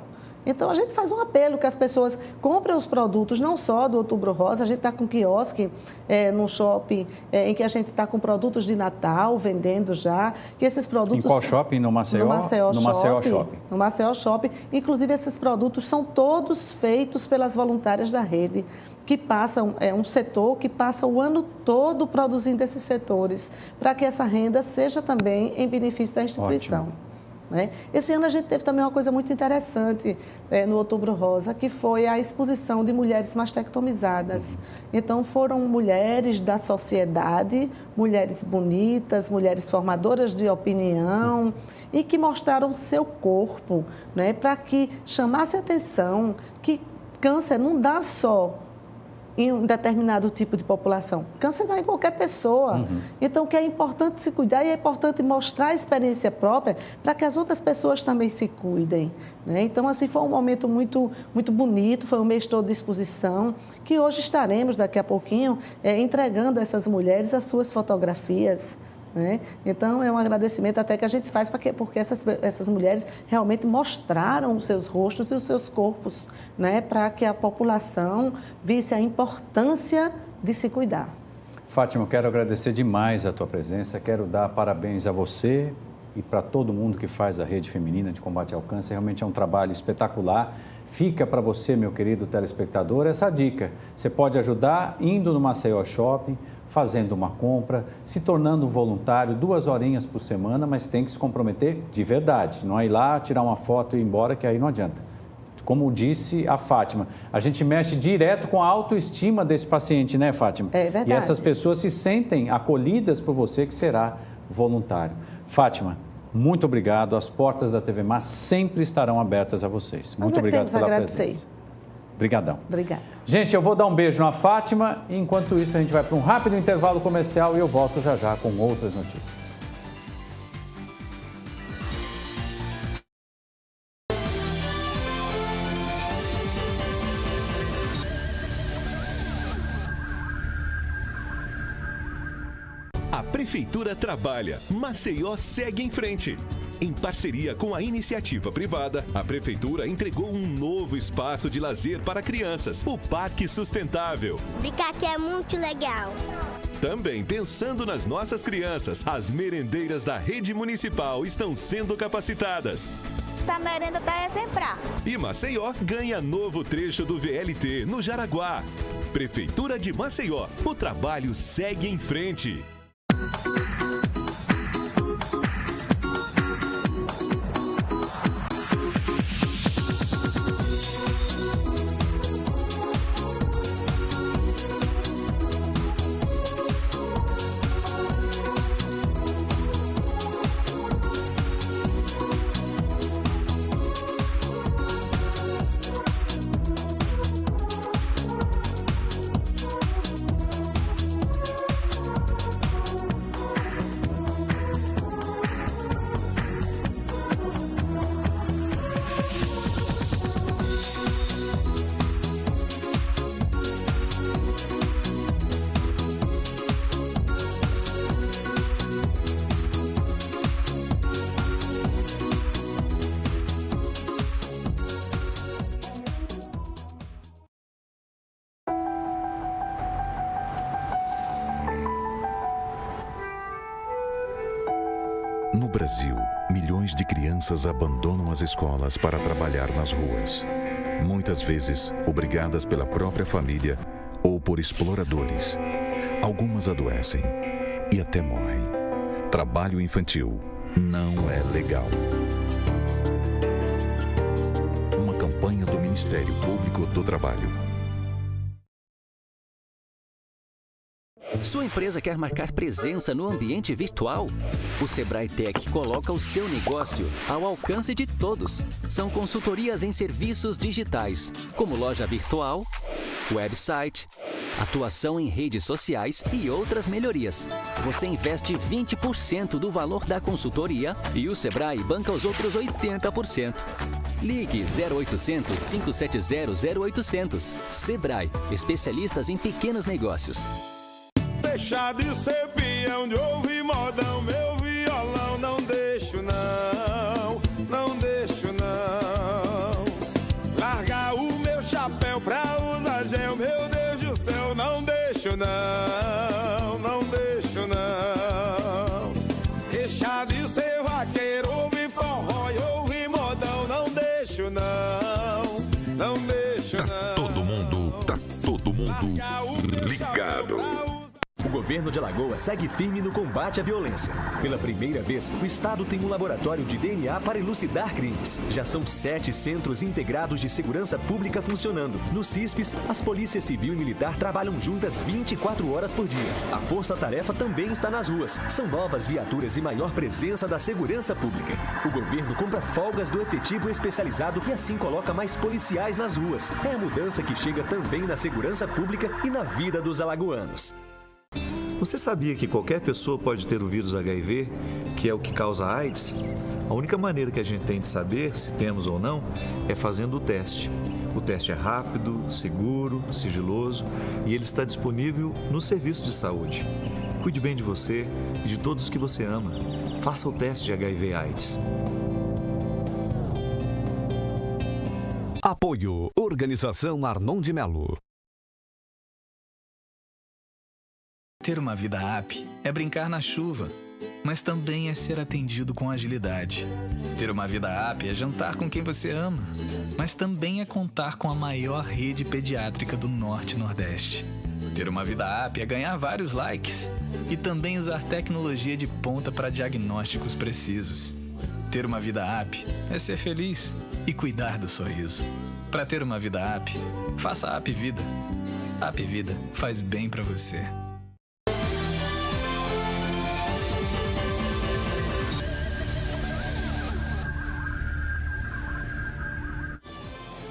Então, a gente faz um apelo que as pessoas comprem os produtos, não só do Outubro Rosa, a gente está com quiosque no shopping, em que a gente está com produtos de Natal, vendendo já, que esses produtos... Em qual shopping? No Maceió? No Maceió Shopping. No Maceió Shopping. Inclusive, esses produtos são todos feitos pelas voluntárias da rede, que passam, um setor que passa o ano todo produzindo esses setores, para que essa renda seja também em benefício da instituição. Ótimo. Né? Esse ano a gente teve também uma coisa muito interessante no Outubro Rosa, que foi a exposição de mulheres mastectomizadas. Então, foram mulheres da sociedade, mulheres bonitas, mulheres formadoras de opinião e que mostraram seu corpo, né, para que chamasse atenção que câncer não dá só em um determinado tipo de população. Câncer dá em qualquer pessoa. Então, que é importante se cuidar e é importante mostrar a experiência própria para que as outras pessoas também se cuidem. Né? Então, assim, foi um momento muito, muito bonito, foi um mês todo de exposição, que hoje estaremos, daqui a pouquinho, entregando a essas mulheres as suas fotografias. Né? Então, é um agradecimento até que a gente faz porque essas mulheres realmente mostraram os seus rostos e os seus corpos, né? Para que a população visse a importância de se cuidar. Fátima, eu quero agradecer demais a tua presença, quero dar parabéns a você e para todo mundo que faz a Rede Feminina de Combate ao Câncer. Realmente é um trabalho espetacular. Fica para você, meu querido telespectador, essa dica. Você pode ajudar indo no Maceió Shopping, fazendo uma compra, se tornando voluntário 2 horinhas por semana, mas tem que se comprometer de verdade. Não é ir lá, tirar uma foto e ir embora, que aí não adianta. Como disse a Fátima, a gente mexe direto com a autoestima desse paciente, né, Fátima? É verdade. E essas pessoas se sentem acolhidas por você, que será voluntário. Fátima, muito obrigado. As portas da TV Mar sempre estarão abertas a vocês. Muito obrigado pela presença. Obrigadão. Obrigada. Gente, eu vou dar um beijo na Fátima. Enquanto isso, a gente vai para um rápido intervalo comercial e eu volto já já com outras notícias. A Prefeitura trabalha, Maceió segue em frente. Em parceria com a iniciativa privada, a Prefeitura entregou um novo espaço de lazer para crianças, o Parque Sustentável. Brincar aqui é muito legal. Também pensando nas nossas crianças, as merendeiras da rede municipal estão sendo capacitadas. A merenda está exemplar. E Maceió ganha novo trecho do VLT no Jaraguá. Prefeitura de Maceió, o trabalho segue em frente. No Brasil, milhões de crianças abandonam as escolas para trabalhar nas ruas. Muitas vezes, obrigadas pela própria família ou por exploradores. Algumas adoecem e até morrem. Trabalho infantil não é legal. Uma campanha do Ministério Público do Trabalho. Sua empresa quer marcar presença no ambiente virtual? O Sebrae Tech coloca o seu negócio ao alcance de todos. São consultorias em serviços digitais, como loja virtual, website, atuação em redes sociais e outras melhorias. Você investe 20% do valor da consultoria e o Sebrae banca os outros 80%. Ligue 0800 570 0800. Sebrae, especialistas em pequenos negócios. Deixar de ser peão, de ouvir modão, meu violão, não deixo não, não deixo não. Largar o meu chapéu pra usar gel, meu Deus do céu, não deixo não, não deixo não. Deixar de ser vaqueiro, ouvir forró e ouvir modão, não deixo não, não deixo não. Tá todo mundo ligado. O governo de Alagoas segue firme no combate à violência. Pela primeira vez, o estado tem um laboratório de DNA para elucidar crimes. Já são 7 centros integrados de segurança pública funcionando. No CISPES, as polícias civil e militar trabalham juntas 24 horas por dia. A força-tarefa também está nas ruas. São novas viaturas e maior presença da segurança pública. O governo compra folgas do efetivo especializado e assim coloca mais policiais nas ruas. É a mudança que chega também na segurança pública e na vida dos alagoanos. Você sabia que qualquer pessoa pode ter o vírus HIV, que é o que causa AIDS? A única maneira que a gente tem de saber se temos ou não é fazendo o teste. O teste é rápido, seguro, sigiloso e ele está disponível no serviço de saúde. Cuide bem de você e de todos que você ama. Faça o teste de HIV/AIDS. Apoio Organização Arnon de Melo. Ter uma vida app é brincar na chuva, mas também é ser atendido com agilidade. Ter uma vida app é jantar com quem você ama, mas também é contar com a maior rede pediátrica do Norte e Nordeste. Ter uma vida app é ganhar vários likes e também usar tecnologia de ponta para diagnósticos precisos. Ter uma vida app é ser feliz e cuidar do sorriso. Para ter uma vida app, faça a App Vida. A App Vida faz bem para você.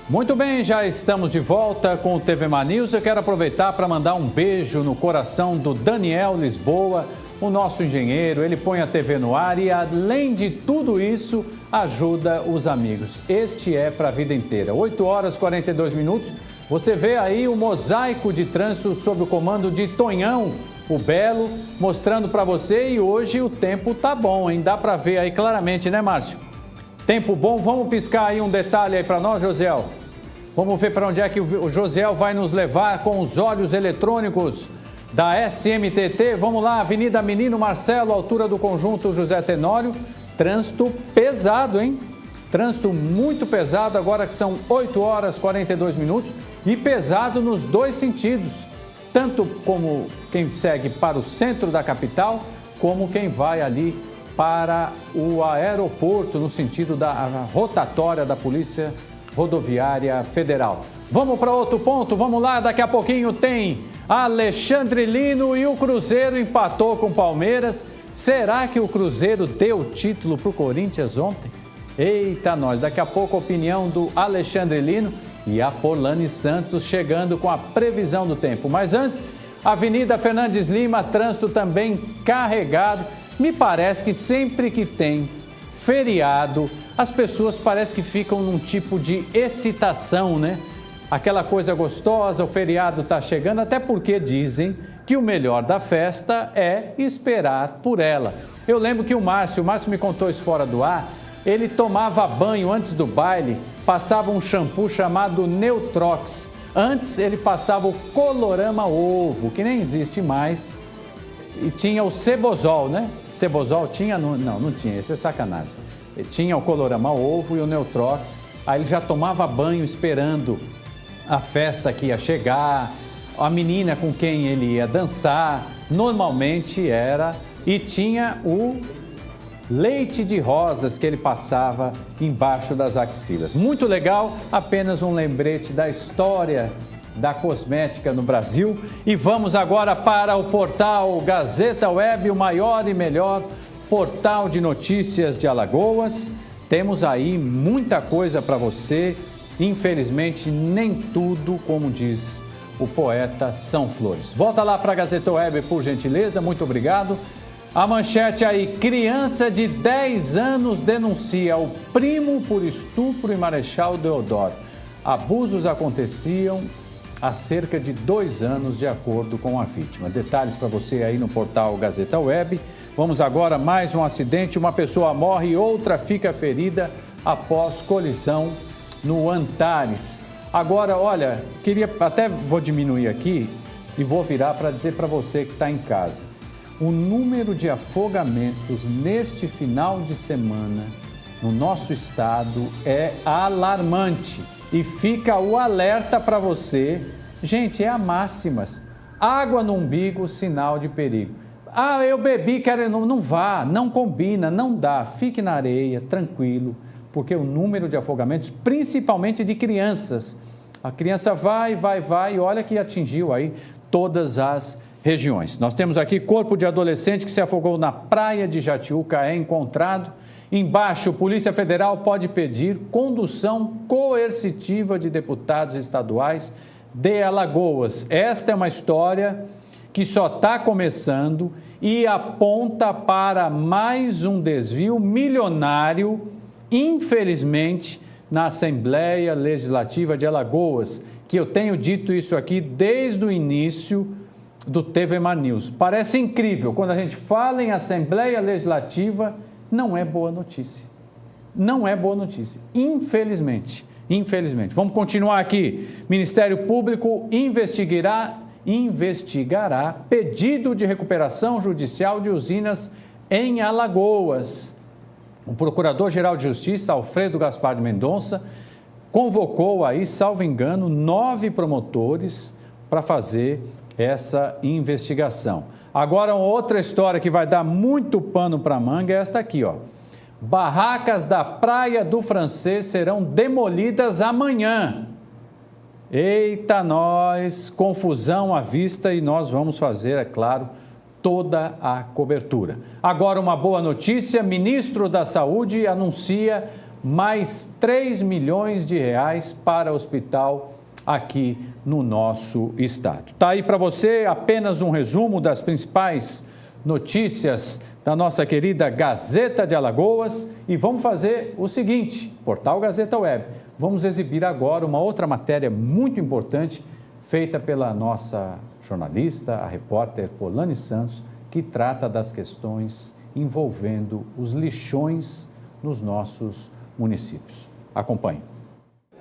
Muito bem, já estamos de volta com o TV Mar News. Eu quero aproveitar para mandar um beijo no coração do Daniel Lisboa, o nosso engenheiro. Ele põe a TV no ar e, além de tudo isso, ajuda os amigos. Este é para a vida inteira. 8 horas e 42 minutos. Você vê aí o mosaico de trânsito sob o comando de Tonhão, o Belo, mostrando para você. E hoje o tempo tá bom, hein? Dá para ver aí claramente, né, Márcio? Tempo bom, vamos piscar aí um detalhe aí para nós, Josiel. Vamos ver para onde é que o Josiel vai nos levar com os olhos eletrônicos da SMTT. Vamos lá, Avenida Menino Marcelo, altura do conjunto José Tenório. Trânsito pesado, hein? Trânsito muito pesado, agora que são 8 horas e 42 minutos. E pesado nos dois sentidos, tanto como quem segue para o centro da capital, como quem vai ali para o aeroporto, no sentido da rotatória da Polícia Rodoviária Federal. Vamos para outro ponto, vamos lá, daqui a pouquinho tem Alexandre Lino e o Cruzeiro empatou com o Palmeiras. Será que o Cruzeiro deu o título para o Corinthians ontem? Eita nós, daqui a pouco a opinião do Alexandre Lino e a Polani Santos chegando com a previsão do tempo. Mas antes, Avenida Fernandes Lima, trânsito também carregado. Me parece que sempre que tem feriado, as pessoas parecem que ficam num tipo de excitação, né? Aquela coisa gostosa, o feriado está chegando, até porque dizem que o melhor da festa é esperar por ela. Eu lembro que o Márcio me contou isso fora do ar, ele tomava banho antes do baile, passava um shampoo chamado Neutrox. Antes ele passava o Colorama Ovo, que nem existe mais. e tinha o Cebozol, né? Cebozol tinha? Não tinha, isso é sacanagem. Tinha o Coloramal Ovo e o Neutrox. Aí ele já tomava banho esperando a festa que ia chegar, a menina com quem ele ia dançar, normalmente era, e tinha o leite de rosas que ele passava embaixo das axilas. Muito legal, apenas um lembrete da história da cosmética no Brasil. E vamos agora para o portal Gazeta Web, o maior e melhor portal de notícias de Alagoas. Temos aí muita coisa para você, infelizmente nem tudo, como diz o poeta, são flores. Volta lá para a Gazeta Web, por gentileza, muito obrigado. A manchete aí, criança de 10 anos denuncia o primo por estupro em Marechal Deodoro. Abusos aconteciam há cerca de 2 anos, de acordo com a vítima. Detalhes para você aí no portal Gazeta Web. Vamos agora, mais um acidente, uma pessoa morre e outra fica ferida após colisão no Antares. Agora, olha, vou diminuir aqui e vou virar para dizer para você que está em casa. O número de afogamentos neste final de semana no nosso estado é alarmante. E fica o alerta para você. Gente, é a máximas. Água no umbigo, sinal de perigo. Ah, eu bebi, não vá, não combina, não dá. Fique na areia, tranquilo, porque o número de afogamentos, principalmente de crianças, a criança vai, e olha que atingiu aí todas as regiões. Nós temos aqui corpo de adolescente que se afogou na praia de Jatiuca, é encontrado. Embaixo, Polícia Federal pode pedir condução coercitiva de deputados estaduais de Alagoas. Esta é uma história que só está começando e aponta para mais um desvio milionário, infelizmente, na Assembleia Legislativa de Alagoas, que eu tenho dito isso aqui desde o início do TVMar News. Parece incrível, quando a gente fala em Assembleia Legislativa, não é boa notícia. Não é boa notícia, infelizmente. Vamos continuar aqui. Ministério Público investigará pedido de recuperação judicial de usinas em Alagoas. O Procurador-Geral de Justiça, Alfredo Gaspar de Mendonça, convocou aí, salvo engano, 9 promotores para fazer essa investigação. Agora, outra história que vai dar muito pano para manga é esta aqui, ó. Barracas da Praia do Francês serão demolidas amanhã. Eita, nós, confusão à vista e nós vamos fazer, é claro, toda a cobertura. Agora, uma boa notícia, ministro da Saúde anuncia mais 3 milhões de reais para o hospital aqui no nosso estado. Tá aí para você apenas um resumo das principais notícias da nossa querida Gazeta de Alagoas e vamos fazer o seguinte, portal Gazeta Web, vamos exibir agora uma outra matéria muito importante feita pela nossa jornalista, a repórter Polane Santos, que trata das questões envolvendo os lixões nos nossos municípios. Acompanhe.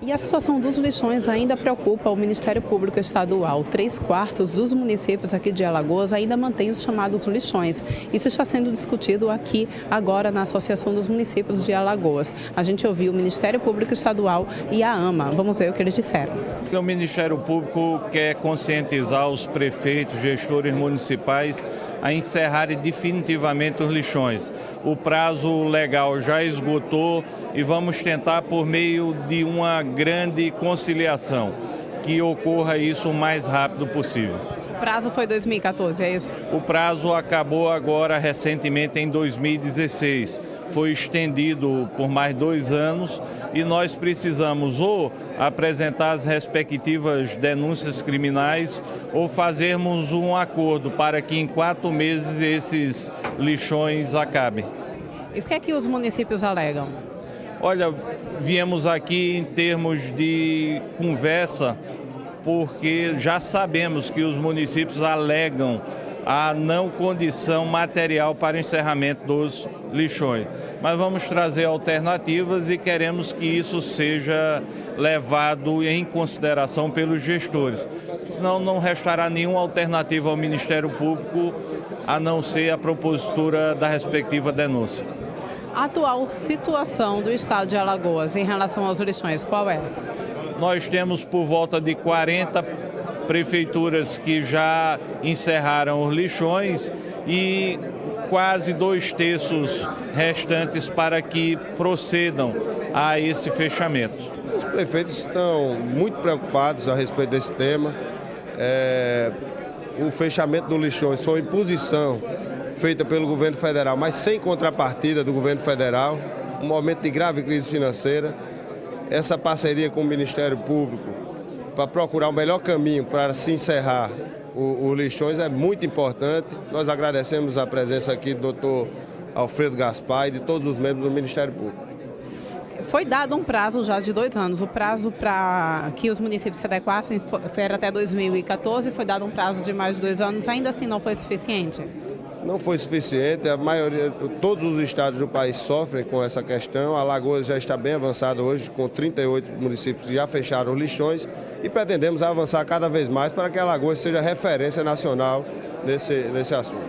E a situação dos lixões ainda preocupa o Ministério Público Estadual. 3/4 dos municípios aqui de Alagoas ainda mantêm os chamados lixões. Isso está sendo discutido aqui agora na Associação dos Municípios de Alagoas. A gente ouviu o Ministério Público Estadual e a AMA. Vamos ver o que eles disseram. O Ministério Público quer conscientizar os prefeitos, gestores municipais a encerrarem definitivamente os lixões. O prazo legal já esgotou e vamos tentar por meio de uma grande conciliação, que ocorra isso o mais rápido possível. O prazo foi 2014, é isso? O prazo acabou agora recentemente em 2016. Foi estendido por mais 2 anos e nós precisamos ou apresentar as respectivas denúncias criminais ou fazermos um acordo para que em 4 meses esses lixões acabem. E o que é que os municípios alegam? Olha, viemos aqui em termos de conversa porque já sabemos que os municípios alegam a não condição material para o encerramento dos lixões. Mas vamos trazer alternativas e queremos que isso seja levado em consideração pelos gestores. Senão não restará nenhuma alternativa ao Ministério Público a não ser a propositura da respectiva denúncia. A atual situação do estado de Alagoas em relação aos lixões, qual é? Nós temos por volta de 40 prefeituras que já encerraram os lixões e quase 2/3 restantes para que procedam a esse fechamento. Os prefeitos estão muito preocupados a respeito desse tema. O fechamento dos lixões foi uma imposição feita pelo governo federal, mas sem contrapartida do governo federal, um momento de grave crise financeira. Essa parceria com o Ministério Público para procurar o melhor caminho para se encerrar os lixões é muito importante. Nós agradecemos a presença aqui do doutor Alfredo Gaspar e de todos os membros do Ministério Público. Foi dado um prazo já de 2 anos. O prazo para que os municípios se adequassem era até 2014, foi dado um prazo de mais de 2 anos. Ainda assim não foi suficiente? Não foi suficiente, a maioria, todos os estados do país sofrem com essa questão. A Alagoas já está bem avançada hoje, com 38 municípios que já fecharam lixões e pretendemos avançar cada vez mais para que a Alagoas seja referência nacional nesse assunto.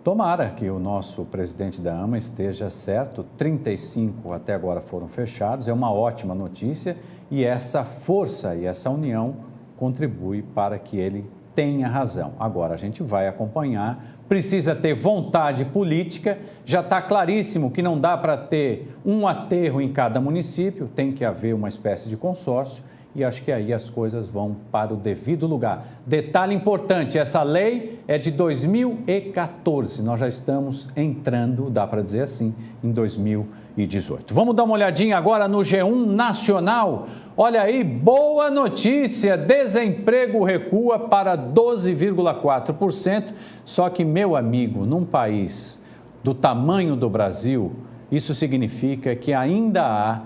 Tomara que o nosso presidente da AMA esteja certo, 35 até agora foram fechados, é uma ótima notícia e essa força e essa união contribui para que ele tenha razão. Agora a gente vai acompanhar, precisa ter vontade política, já está claríssimo que não dá para ter um aterro em cada município, tem que haver uma espécie de consórcio e acho que aí as coisas vão para o devido lugar. Detalhe importante, essa lei é de 2014, nós já estamos entrando, dá para dizer assim, em 2018. Vamos dar uma olhadinha agora no G1 Nacional. Olha aí, boa notícia, desemprego recua para 12,4%, só que, meu amigo, num país do tamanho do Brasil, isso significa que ainda há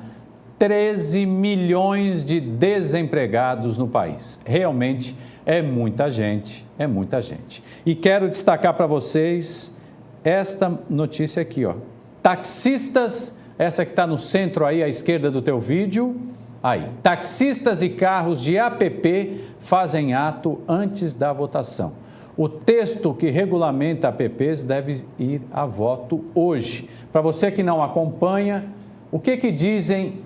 13 milhões de desempregados no país. Realmente é muita gente, é muita gente. E quero destacar para vocês esta notícia aqui, ó. Taxistas, essa que está no centro aí à esquerda do teu vídeo, aí. Taxistas e carros de APP fazem ato antes da votação. O texto que regulamenta APPs deve ir a voto hoje. Para você que não acompanha, o que dizem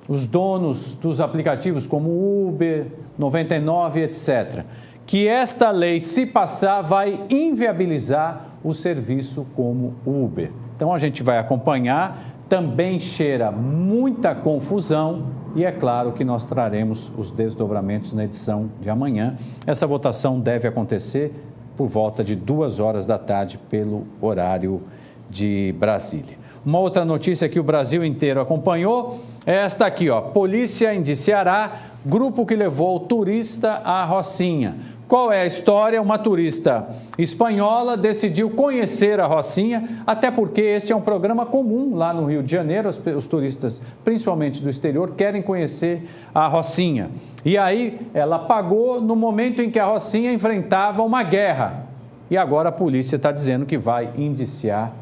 os donos dos aplicativos como Uber, 99, etc. Que esta lei, se passar, vai inviabilizar o serviço como Uber. Então a gente vai acompanhar, também cheira muita confusão e é claro que nós traremos os desdobramentos na edição de amanhã. Essa votação deve acontecer por volta de 2h da tarde pelo horário de Brasília. Uma outra notícia que o Brasil inteiro acompanhou é esta aqui, ó. Polícia indiciará grupo que levou turista à Rocinha. Qual é a história? Uma turista espanhola decidiu conhecer a Rocinha, até porque este é um programa comum lá no Rio de Janeiro. Os turistas, principalmente do exterior, querem conhecer a Rocinha. E aí ela pagou no momento em que a Rocinha enfrentava uma guerra. E agora a polícia está dizendo que vai indiciar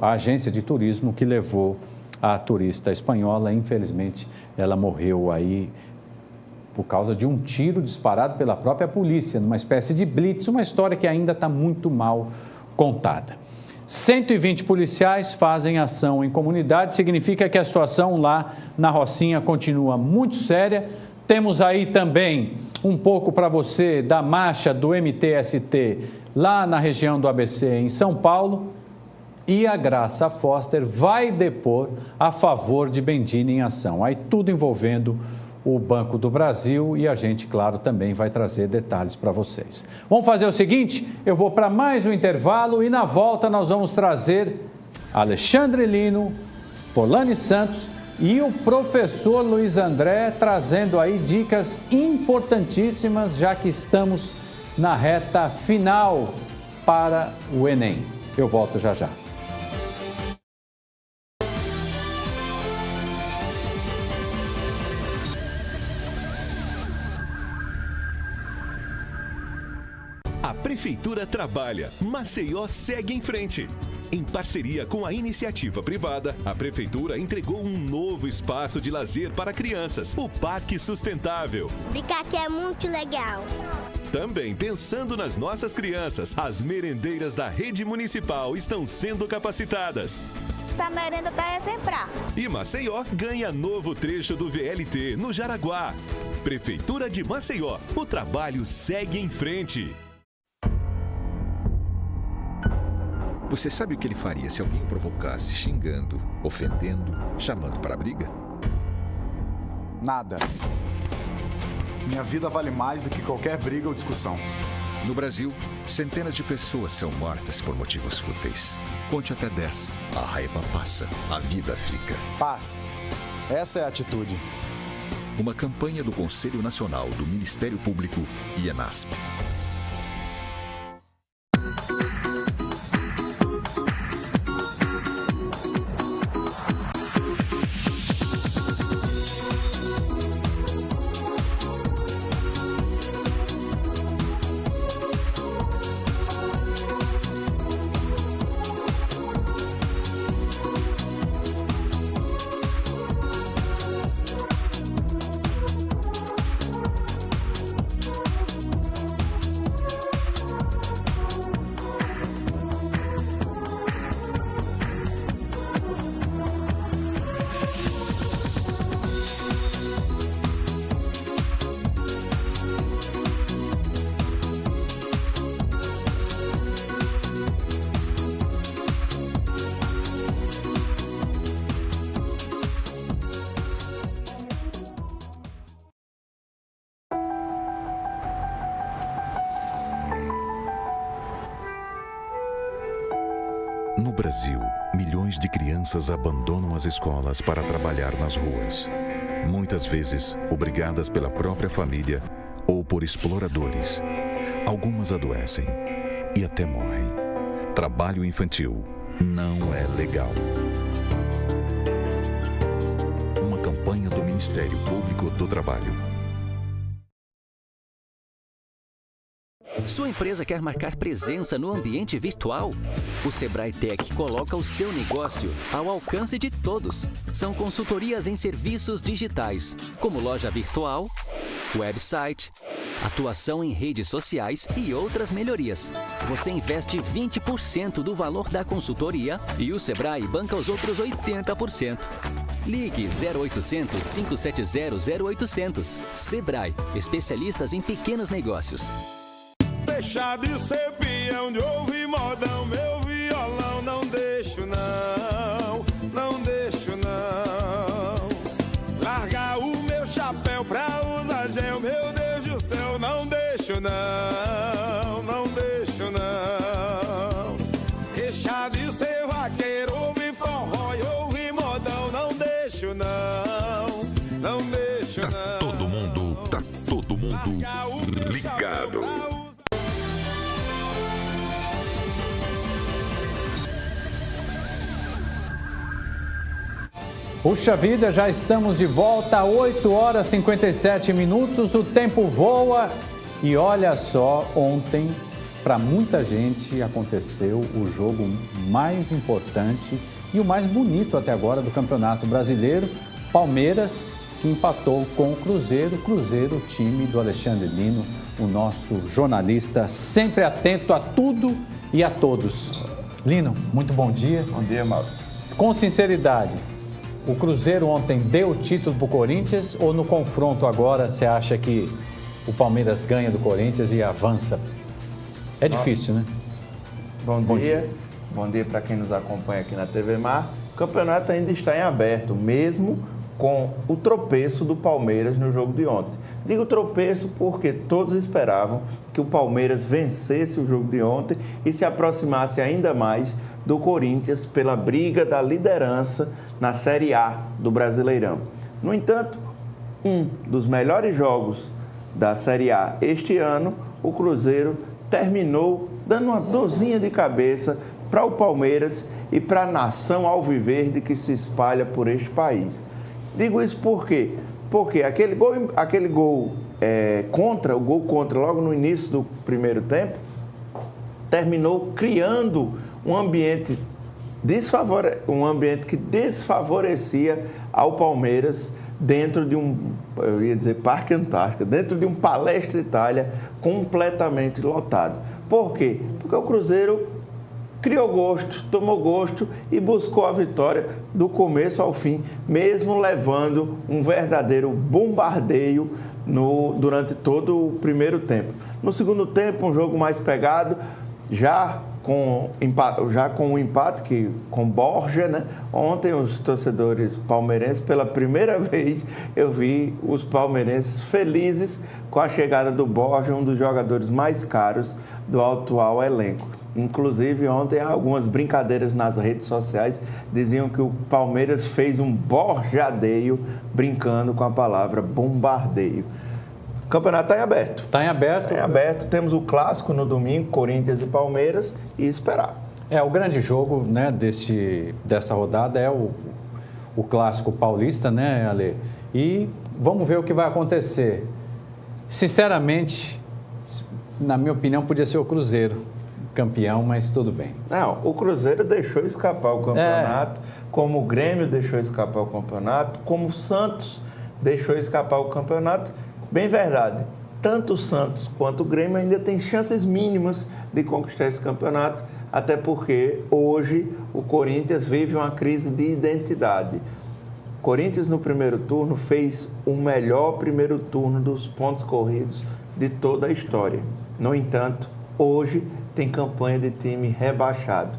a agência de turismo que levou a turista espanhola. Infelizmente, ela morreu aí por causa de um tiro disparado pela própria polícia, numa espécie de blitz, uma história que ainda está muito mal contada. 120 policiais fazem ação em comunidade, significa que a situação lá na Rocinha continua muito séria. Temos aí também um pouco para você da marcha do MTST lá na região do ABC em São Paulo. E a Graça Foster vai depor a favor de Bendini em ação. Aí tudo envolvendo o Banco do Brasil e a gente, claro, também vai trazer detalhes para vocês. Vamos fazer o seguinte, eu vou para mais um intervalo e na volta nós vamos trazer Alexandre Lino, Polani Santos e o professor Luiz André trazendo aí dicas importantíssimas, já que estamos na reta final para o Enem. Eu volto já já. A Prefeitura trabalha, Maceió segue em frente. Em parceria com a iniciativa privada, a Prefeitura entregou um novo espaço de lazer para crianças, o Parque Sustentável. Brincar aqui é muito legal. Também pensando nas nossas crianças, as merendeiras da rede municipal estão sendo capacitadas. A merenda está a exemplar. E Maceió ganha novo trecho do VLT no Jaraguá. Prefeitura de Maceió, o trabalho segue em frente. Você sabe o que ele faria se alguém o provocasse xingando, ofendendo, chamando para a briga? Nada. Minha vida vale mais do que qualquer briga ou discussão. No Brasil, centenas de pessoas são mortas por motivos fúteis. Conte até 10. A raiva passa, a vida fica. Paz. Essa é a atitude. Uma campanha do Conselho Nacional do Ministério Público e ENASP. No Brasil, milhões de crianças abandonam as escolas para trabalhar nas ruas. Muitas vezes, obrigadas pela própria família ou por exploradores. Algumas adoecem e até morrem. Trabalho infantil não é legal. Uma campanha do Ministério Público do Trabalho. Sua empresa quer marcar presença no ambiente virtual? O Sebrae Tech coloca o seu negócio ao alcance de todos. São consultorias em serviços digitais, como loja virtual, website, atuação em redes sociais e outras melhorias. Você investe 20% do valor da consultoria e o Sebrae banca os outros 80%. Ligue 0800 570 0800. Sebrae, especialistas em pequenos negócios. Deixar de ser peão, de ouvir modão, meu violão, não deixo não, não deixo não. Largar o meu chapéu pra usar gel, meu Deus do céu, não deixo não, não deixo não. Deixar de ser vaqueiro, ouvir forró e ouvir modão, não deixo não, não deixo não. Tá todo mundo ligado. Puxa vida, já estamos de volta, 8 horas e 57 minutos, o tempo voa e olha só, ontem, para muita gente, aconteceu o jogo mais importante e o mais bonito até agora do Campeonato Brasileiro, Palmeiras, que empatou com o Cruzeiro, time do Alexandre Lino, o nosso jornalista sempre atento a tudo e a todos. Lino, muito bom dia. Bom dia, Mauro. Com sinceridade, o Cruzeiro ontem deu o título para o Corinthians ou no confronto agora você acha que o Palmeiras ganha do Corinthians e avança? É difícil, né? Bom dia. Bom dia para quem nos acompanha aqui na TV Mar. O campeonato ainda está em aberto, mesmo com o tropeço do Palmeiras no jogo de ontem. Digo tropeço porque todos esperavam que o Palmeiras vencesse o jogo de ontem e se aproximasse ainda mais do Corinthians pela briga da liderança na Série A do Brasileirão. No entanto, um dos melhores jogos da Série A este ano, o Cruzeiro terminou dando uma dorzinha de cabeça para o Palmeiras e para a nação alviverde que se espalha por este país. Digo isso por quê? Porque aquele gol contra logo no início do primeiro tempo, terminou criando um ambiente que desfavorecia ao Palmeiras dentro de eu ia dizer Parque Antártica, dentro de um Palestra Itália completamente lotado. Por quê? Porque o Cruzeiro criou gosto, tomou gosto e buscou a vitória do começo ao fim, mesmo levando um verdadeiro bombardeio durante todo o primeiro tempo. No segundo tempo, um jogo mais pegado, já com o empate com Borja, né? Ontem os torcedores palmeirenses, pela primeira vez, eu vi os palmeirenses felizes com a chegada do Borja, um dos jogadores mais caros do atual elenco. Inclusive, ontem, algumas brincadeiras nas redes sociais diziam que o Palmeiras fez um borjadeio, brincando com a palavra bombardeio. O campeonato está em aberto. Está em aberto. Está em aberto. Temos o clássico no domingo, Corinthians e Palmeiras, e esperar. O grande jogo, né, dessa rodada é o clássico paulista, né, Ale? E vamos ver o que vai acontecer. Sinceramente, na minha opinião, podia ser o Cruzeiro campeão, mas tudo bem. Não, o Cruzeiro deixou escapar o campeonato, como o Grêmio deixou escapar o campeonato, como o Santos deixou escapar o campeonato. Bem verdade, tanto o Santos quanto o Grêmio ainda têm chances mínimas de conquistar esse campeonato, até porque hoje o Corinthians vive uma crise de identidade. O Corinthians no primeiro turno fez o melhor primeiro turno dos pontos corridos de toda a história. No entanto, hoje tem campanha de time rebaixado.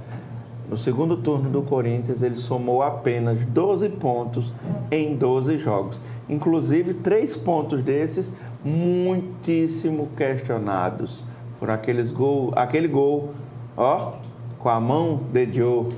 No segundo turno do Corinthians, ele somou apenas 12 pontos em 12 jogos. Inclusive, 3 pontos desses muitíssimo questionados por aquele gol, com a mão de Joe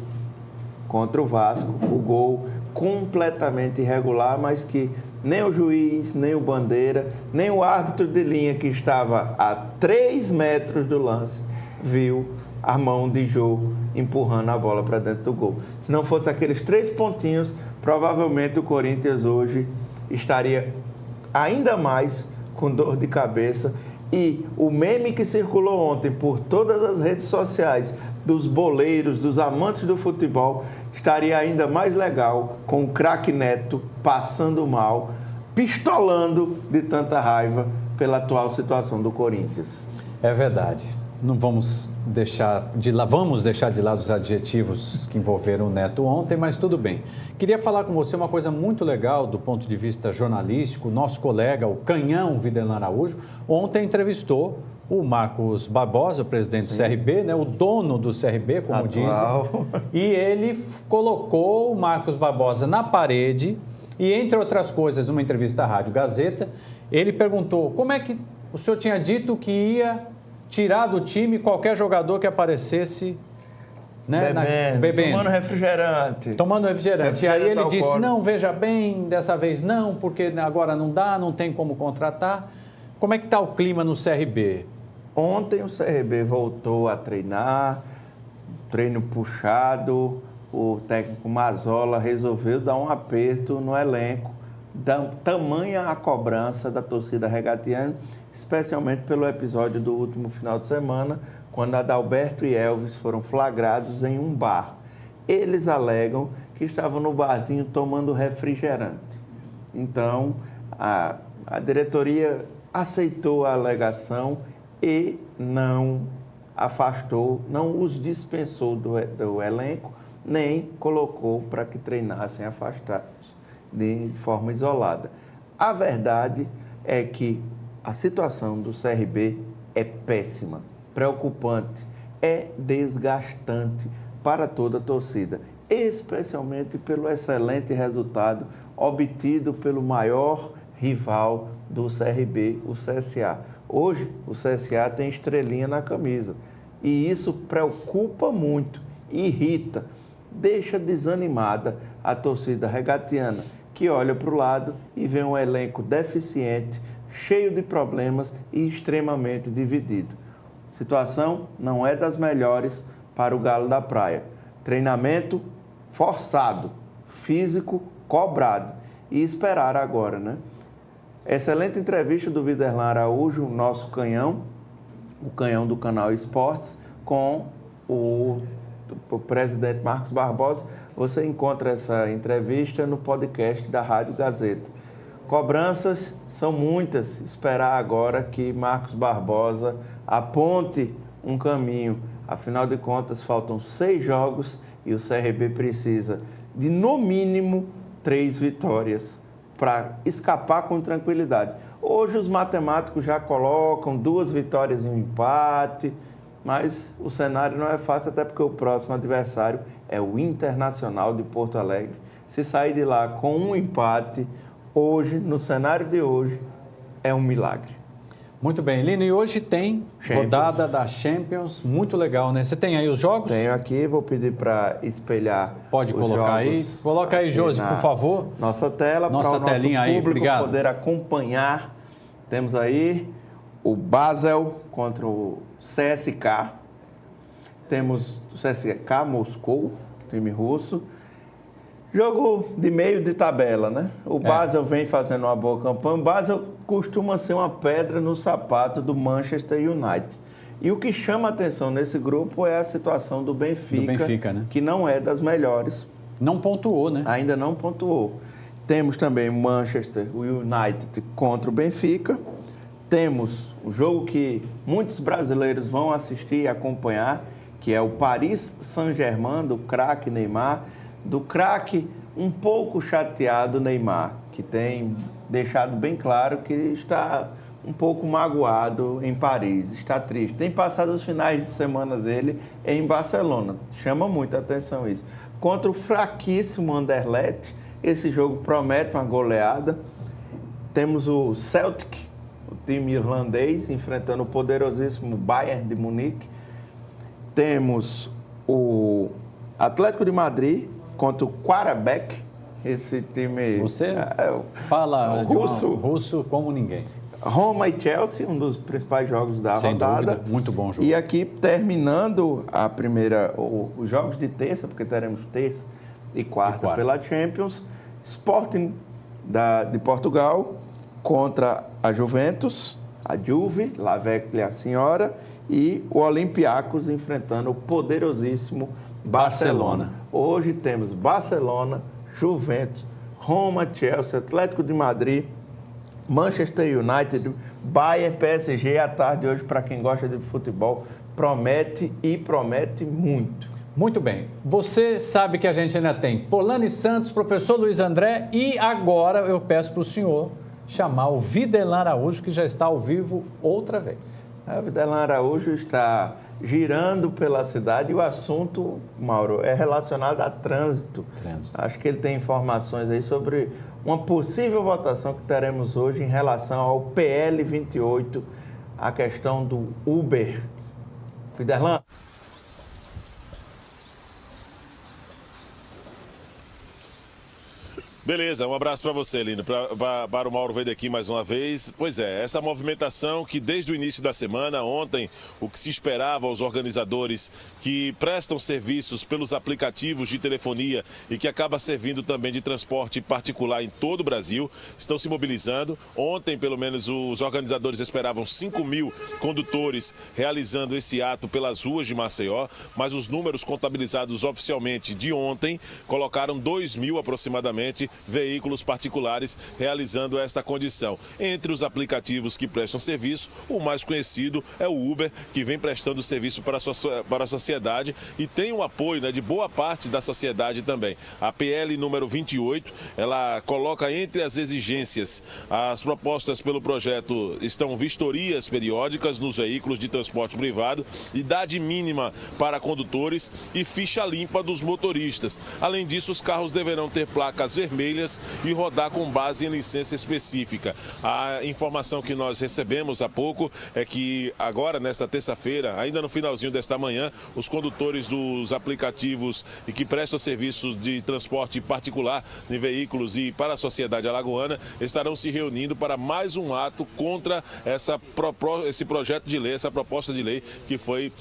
contra o Vasco, o gol completamente irregular, mas que nem o juiz, nem o bandeira, nem o árbitro de linha que estava a 3 metros do lance viu a mão de Joe empurrando a bola para dentro do gol. Se não fosse aqueles 3 pontinhos, provavelmente o Corinthians hoje estaria ainda mais com dor de cabeça. E o meme que circulou ontem por todas as redes sociais dos boleiros, dos amantes do futebol, estaria ainda mais legal com o craque Neto passando mal, pistolando de tanta raiva pela atual situação do Corinthians. É verdade. Não vamos deixar de lado os adjetivos que envolveram o Neto ontem, mas tudo bem. Queria falar com você uma coisa muito legal do ponto de vista jornalístico. Nosso colega, o Canhão Videllan Araújo, ontem entrevistou o Marcos Barbosa, o presidente do CRB, né, o dono do CRB, como dizem. E ele colocou o Marcos Barbosa na parede e, entre outras coisas, numa entrevista à Rádio Gazeta, ele perguntou como é que o senhor tinha dito que ia tirar do time qualquer jogador que aparecesse, né, bebendo. Tomando refrigerante. E aí ele disse, não, veja bem, dessa vez não, porque agora não dá, não tem como contratar. Como é que está o clima no CRB? Ontem o CRB voltou a treinar, treino puxado, o técnico Mazzola resolveu dar um aperto no elenco, tamanha a cobrança da torcida regatiana, especialmente pelo episódio do último final de semana, quando Adalberto e Elvis foram flagrados em um bar. Eles alegam que estavam no barzinho tomando refrigerante. Então, a diretoria aceitou a alegação e não afastou, não os dispensou do elenco, nem colocou para que treinassem afastados de forma isolada. A verdade é que a situação do CRB é péssima, preocupante, é desgastante para toda a torcida, especialmente pelo excelente resultado obtido pelo maior rival do CRB, o CSA. Hoje, o CSA tem estrelinha na camisa e isso preocupa muito, irrita, deixa desanimada a torcida regatiana, que olha para o lado e vê um elenco deficiente, cheio de problemas e extremamente dividido. A situação não é das melhores para o Galo da Praia. Treinamento forçado, físico cobrado e esperar agora, né? Excelente entrevista do Videllan Araújo, nosso canhão, o canhão do canal Esportes, com o presidente Marcos Barbosa. Você encontra essa entrevista no podcast da Rádio Gazeta. Cobranças são muitas. Esperar agora que Marcos Barbosa aponte um caminho. Afinal de contas, faltam 6 jogos e o CRB precisa de, no mínimo, 3 vitórias para escapar com tranquilidade. Hoje os matemáticos já colocam 2 vitórias e um empate, mas o cenário não é fácil, até porque o próximo adversário é o Internacional de Porto Alegre. Se sair de lá com um empate, hoje, no cenário de hoje, é um milagre. Muito bem, Lino, e hoje tem rodada da Champions, muito legal, né? Você tem aí os jogos? Tenho aqui, vou pedir para espelhar. Pode colocar aí. Coloca aí, Josi, por favor. Nossa tela, para o nosso público obrigado. Poder acompanhar. Temos aí o Basel contra o CSK. Temos o CSK Moscou, time russo. Jogo de meio de tabela, né? O Basel vem fazendo uma boa campanha. O Basel costuma ser uma pedra no sapato do Manchester United. E o que chama a atenção nesse grupo é a situação do Benfica, né? Que não é das melhores. Não pontuou, né? Ainda não pontuou. Temos também o Manchester United contra o Benfica. Temos o jogo que muitos brasileiros vão assistir e acompanhar, que é o Paris Saint-Germain, do craque Neymar, do craque um pouco chateado Neymar, que tem deixado bem claro que está um pouco magoado em Paris, está triste. Tem passado os finais de semana dele em Barcelona, chama muita atenção isso. Contra o fraquíssimo Anderlecht, esse jogo promete uma goleada. Temos o Celtic, o time irlandês, enfrentando o poderosíssimo Bayern de Munique. Temos o Atlético de Madrid contra o Qarabağ, esse time... Você fala russo como ninguém. Roma e Chelsea, um dos principais jogos da rodada. Sem dúvida, muito bom jogo. E aqui, terminando os jogos de terça, porque teremos terça e quarta pela Champions, Sporting de Portugal contra a Juventus, a Juve, La Vecchia Senhora, e o Olympiacos enfrentando o poderosíssimo Barcelona. Hoje temos Barcelona, Juventus, Roma, Chelsea, Atlético de Madrid, Manchester United, Bayern, PSG. À tarde hoje, para quem gosta de futebol, promete e promete muito. Muito bem. Você sabe que a gente ainda tem Polani Santos, professor Luiz André, e agora eu peço para o senhor chamar o Videlan Araújo, que já está ao vivo outra vez. O Videlan Araújo está girando pela cidade e o assunto, Mauro, é relacionado a trânsito. Acho que ele tem informações aí sobre uma possível votação que teremos hoje em relação ao PL 28, a questão do Uber. Videlan. Beleza, um abraço para você, Lino. Para o Mauro Verde aqui mais uma vez. Pois é, essa movimentação que desde o início da semana, ontem, o que se esperava aos organizadores que prestam serviços pelos aplicativos de telefonia e que acaba servindo também de transporte particular em todo o Brasil, estão se mobilizando. Ontem, pelo menos, os organizadores esperavam 5.000 condutores realizando esse ato pelas ruas de Maceió, mas os números contabilizados oficialmente de ontem colocaram 2.000 aproximadamente veículos particulares realizando esta condição. Entre os aplicativos que prestam serviço, o mais conhecido é o Uber, que vem prestando serviço para a sociedade e tem o apoio, né, de boa parte da sociedade também. A PL número 28, ela coloca entre as exigências, as propostas pelo projeto estão vistorias periódicas nos veículos de transporte privado, idade mínima para condutores e ficha limpa dos motoristas. Além disso, os carros deverão ter placas vermelhas e rodar com base em licença específica. A informação que nós recebemos há pouco é que agora, nesta terça-feira, ainda no finalzinho desta manhã, os condutores dos aplicativos e que prestam serviços de transporte particular de veículos e para a sociedade alagoana estarão se reunindo para mais um ato contra esse projeto de lei, essa proposta de lei que foi,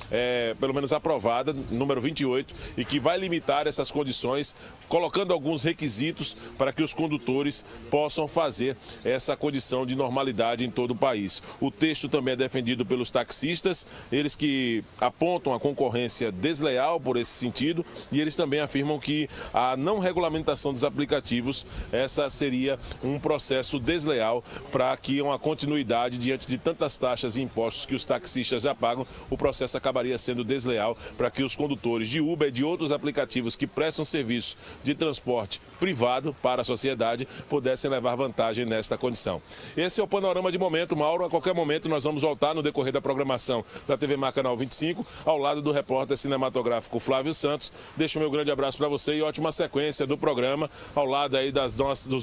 pelo menos, aprovada, número 28, e que vai limitar essas condições, colocando alguns requisitos para que os condutores possam fazer essa condição de normalidade em todo o país. O texto também é defendido pelos taxistas, eles que apontam a concorrência desleal por esse sentido, e eles também afirmam que a não regulamentação dos aplicativos, essa seria um processo desleal para que uma continuidade diante de tantas taxas e impostos que os taxistas já pagam, o processo acabaria sendo desleal para que os condutores de Uber e de outros aplicativos que prestam serviço de transporte privado para a sociedade pudessem levar vantagem nesta condição. Esse é o panorama de momento, Mauro. A qualquer momento nós vamos voltar no decorrer da programação da TV Mar Canal 25, ao lado do repórter cinematográfico Flávio Santos. Deixo o meu grande abraço para você e ótima sequência do programa, ao lado aí dos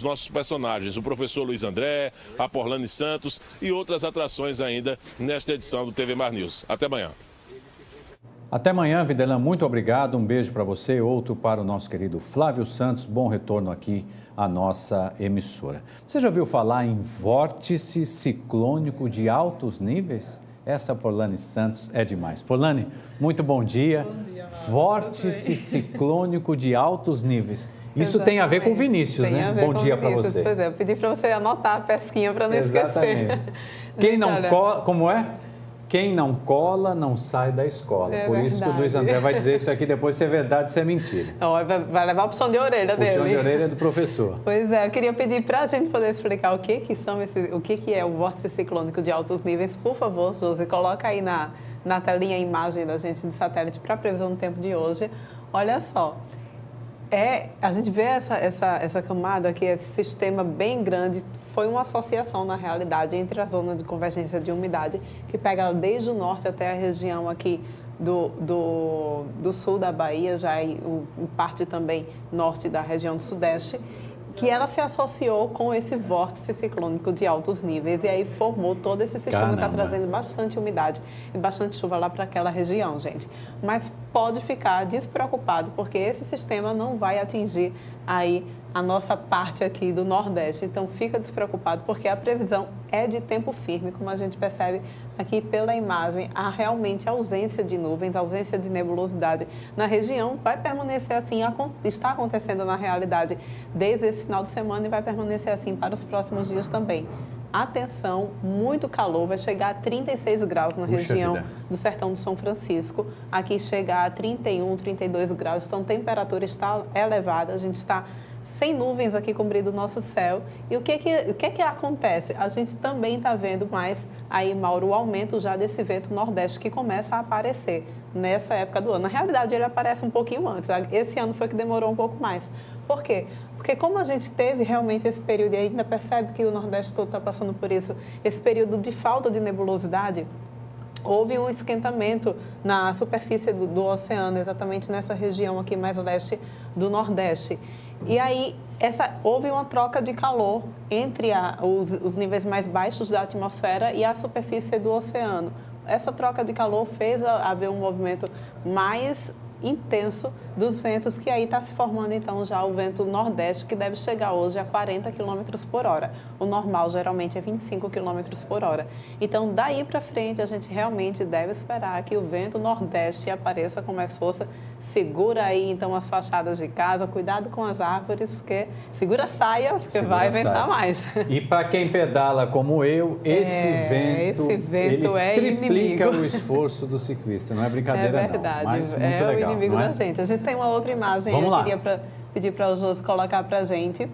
nossos personagens, o professor Luiz André, a Porlane Santos e outras atrações ainda nesta edição do TV Mar News. Até amanhã. Até amanhã, Videlan. Muito obrigado. Um beijo para você, outro para o nosso querido Flávio Santos. Bom retorno aqui à nossa emissora. Você já ouviu falar em vórtice ciclônico de altos níveis? Essa Porlane Santos é demais. Porlane, muito bom dia. Bom dia, vórtice ciclônico de altos níveis. Isso tem a ver com o Vinícius, né? Bom dia para você. Pois é, eu pedi para você anotar a pesquinha para não esquecer. Quem não cola, como é? Quem não cola, não sai da escola. Por verdade. Isso que o Luiz André vai dizer isso aqui depois, se é verdade, se é mentira. Vai levar a puxão de orelha dele. Puxão de orelha do professor. Pois é, eu queria pedir para a gente poder explicar o que é o vórtice ciclônico de altos níveis. Por favor, Josi, coloca aí na telinha a imagem da gente de satélite para a previsão do tempo de hoje. Olha só. A gente vê essa camada aqui, esse sistema bem grande, foi uma associação, na realidade, entre a zona de convergência de umidade, que pega desde o norte até a região aqui do sul da Bahia, já em parte também norte da região do sudeste, que ela se associou com esse vórtice ciclônico de altos níveis e aí formou todo esse sistema que está trazendo bastante umidade e bastante chuva lá para aquela região, gente. Mas pode ficar despreocupado, porque esse sistema não vai atingir aí a nossa parte aqui do Nordeste. Então, fica despreocupado, porque a previsão é de tempo firme, como a gente percebe aqui pela imagem. Há realmente ausência de nuvens, ausência de nebulosidade na região. Vai permanecer assim, está acontecendo na realidade desde esse final de semana e vai permanecer assim para os próximos dias também. Atenção, muito calor, vai chegar a 36 graus na região do Sertão do São Francisco. Aqui chega a 31, 32 graus, então a temperatura está elevada, a gente está sem nuvens aqui cobrindo o nosso céu. E o que acontece? A gente também está vendo mais aí, Mauro, o aumento já desse vento nordeste que começa a aparecer nessa época do ano. Na realidade, ele aparece um pouquinho antes. Esse ano foi que demorou um pouco mais. Por quê? Porque como a gente teve realmente esse período, e ainda percebe que o Nordeste todo está passando por isso, esse período de falta de nebulosidade, houve um esquentamento na superfície do oceano, exatamente nessa região aqui mais leste do Nordeste. E aí, houve uma troca de calor entre os níveis mais baixos da atmosfera e a superfície do oceano. Essa troca de calor fez haver um movimento mais intenso dos ventos, que aí está se formando então já o vento nordeste, que deve chegar hoje a 40 km por hora. O normal geralmente é 25 km por hora. Então daí para frente a gente realmente deve esperar que o vento nordeste apareça com mais força. Segura aí então as fachadas de casa, cuidado com as árvores, porque segura a saia, porque vai ventar mais. E para quem pedala como eu, esse vento ele triplica inimigo. O esforço do ciclista, não é brincadeira não. Verdade, mas muito legal, o inimigo da gente. A gente tem uma outra imagem, eu queria pedir para o José colocar para a gente,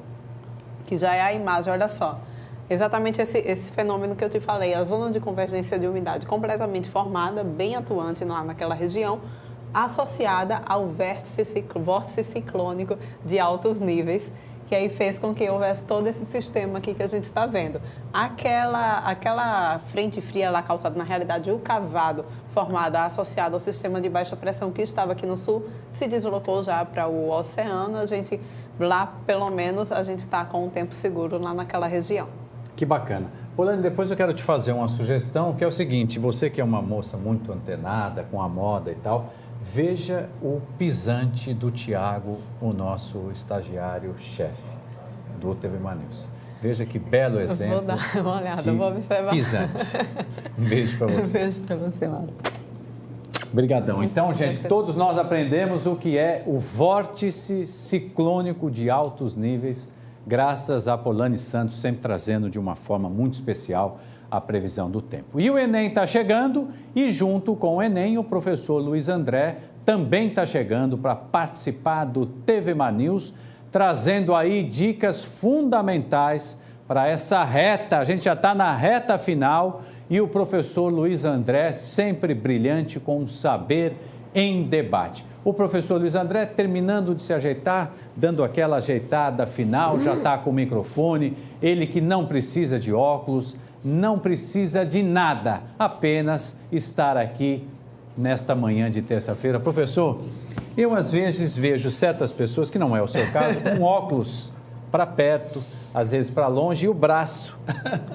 que já é a imagem, olha só. Exatamente esse fenômeno que eu te falei, a zona de convergência de umidade completamente formada, bem atuante lá naquela região, associada ao vórtice ciclônico de altos níveis, que aí fez com que houvesse todo esse sistema aqui que a gente está vendo. Aquela frente fria lá causada, na realidade, o cavado formada, associada ao sistema de baixa pressão que estava aqui no sul, se deslocou já para o oceano. Lá, pelo menos, a gente está com um tempo seguro lá naquela região. Que bacana. Porlane, depois eu quero te fazer uma sugestão, que é o seguinte, você que é uma moça muito antenada com a moda e tal, veja o pisante do Tiago, o nosso estagiário-chefe do TV Mar News. Veja que belo exemplo. Vou dar uma olhada, vou observar. Pisante. Um beijo para você. Um beijo para você, Mauro. Obrigadão. Então, gente, todos nós aprendemos o que é o vórtice ciclônico de altos níveis graças a Polani Santos, sempre trazendo de uma forma muito especial a previsão do tempo. E o Enem está chegando e junto com o Enem, o professor Luiz André também está chegando para participar do TV Mar News, trazendo aí dicas fundamentais para essa reta. A gente já está na reta final e o professor Luiz André sempre brilhante com um saber em debate. O professor Luiz André terminando de se ajeitar, dando aquela ajeitada final, já está com o microfone, ele que não precisa de óculos, não precisa de nada, apenas estar aqui nesta manhã de terça-feira. Professor, eu às vezes vejo certas pessoas, que não é o seu caso, com óculos para perto, às vezes para longe, e o braço.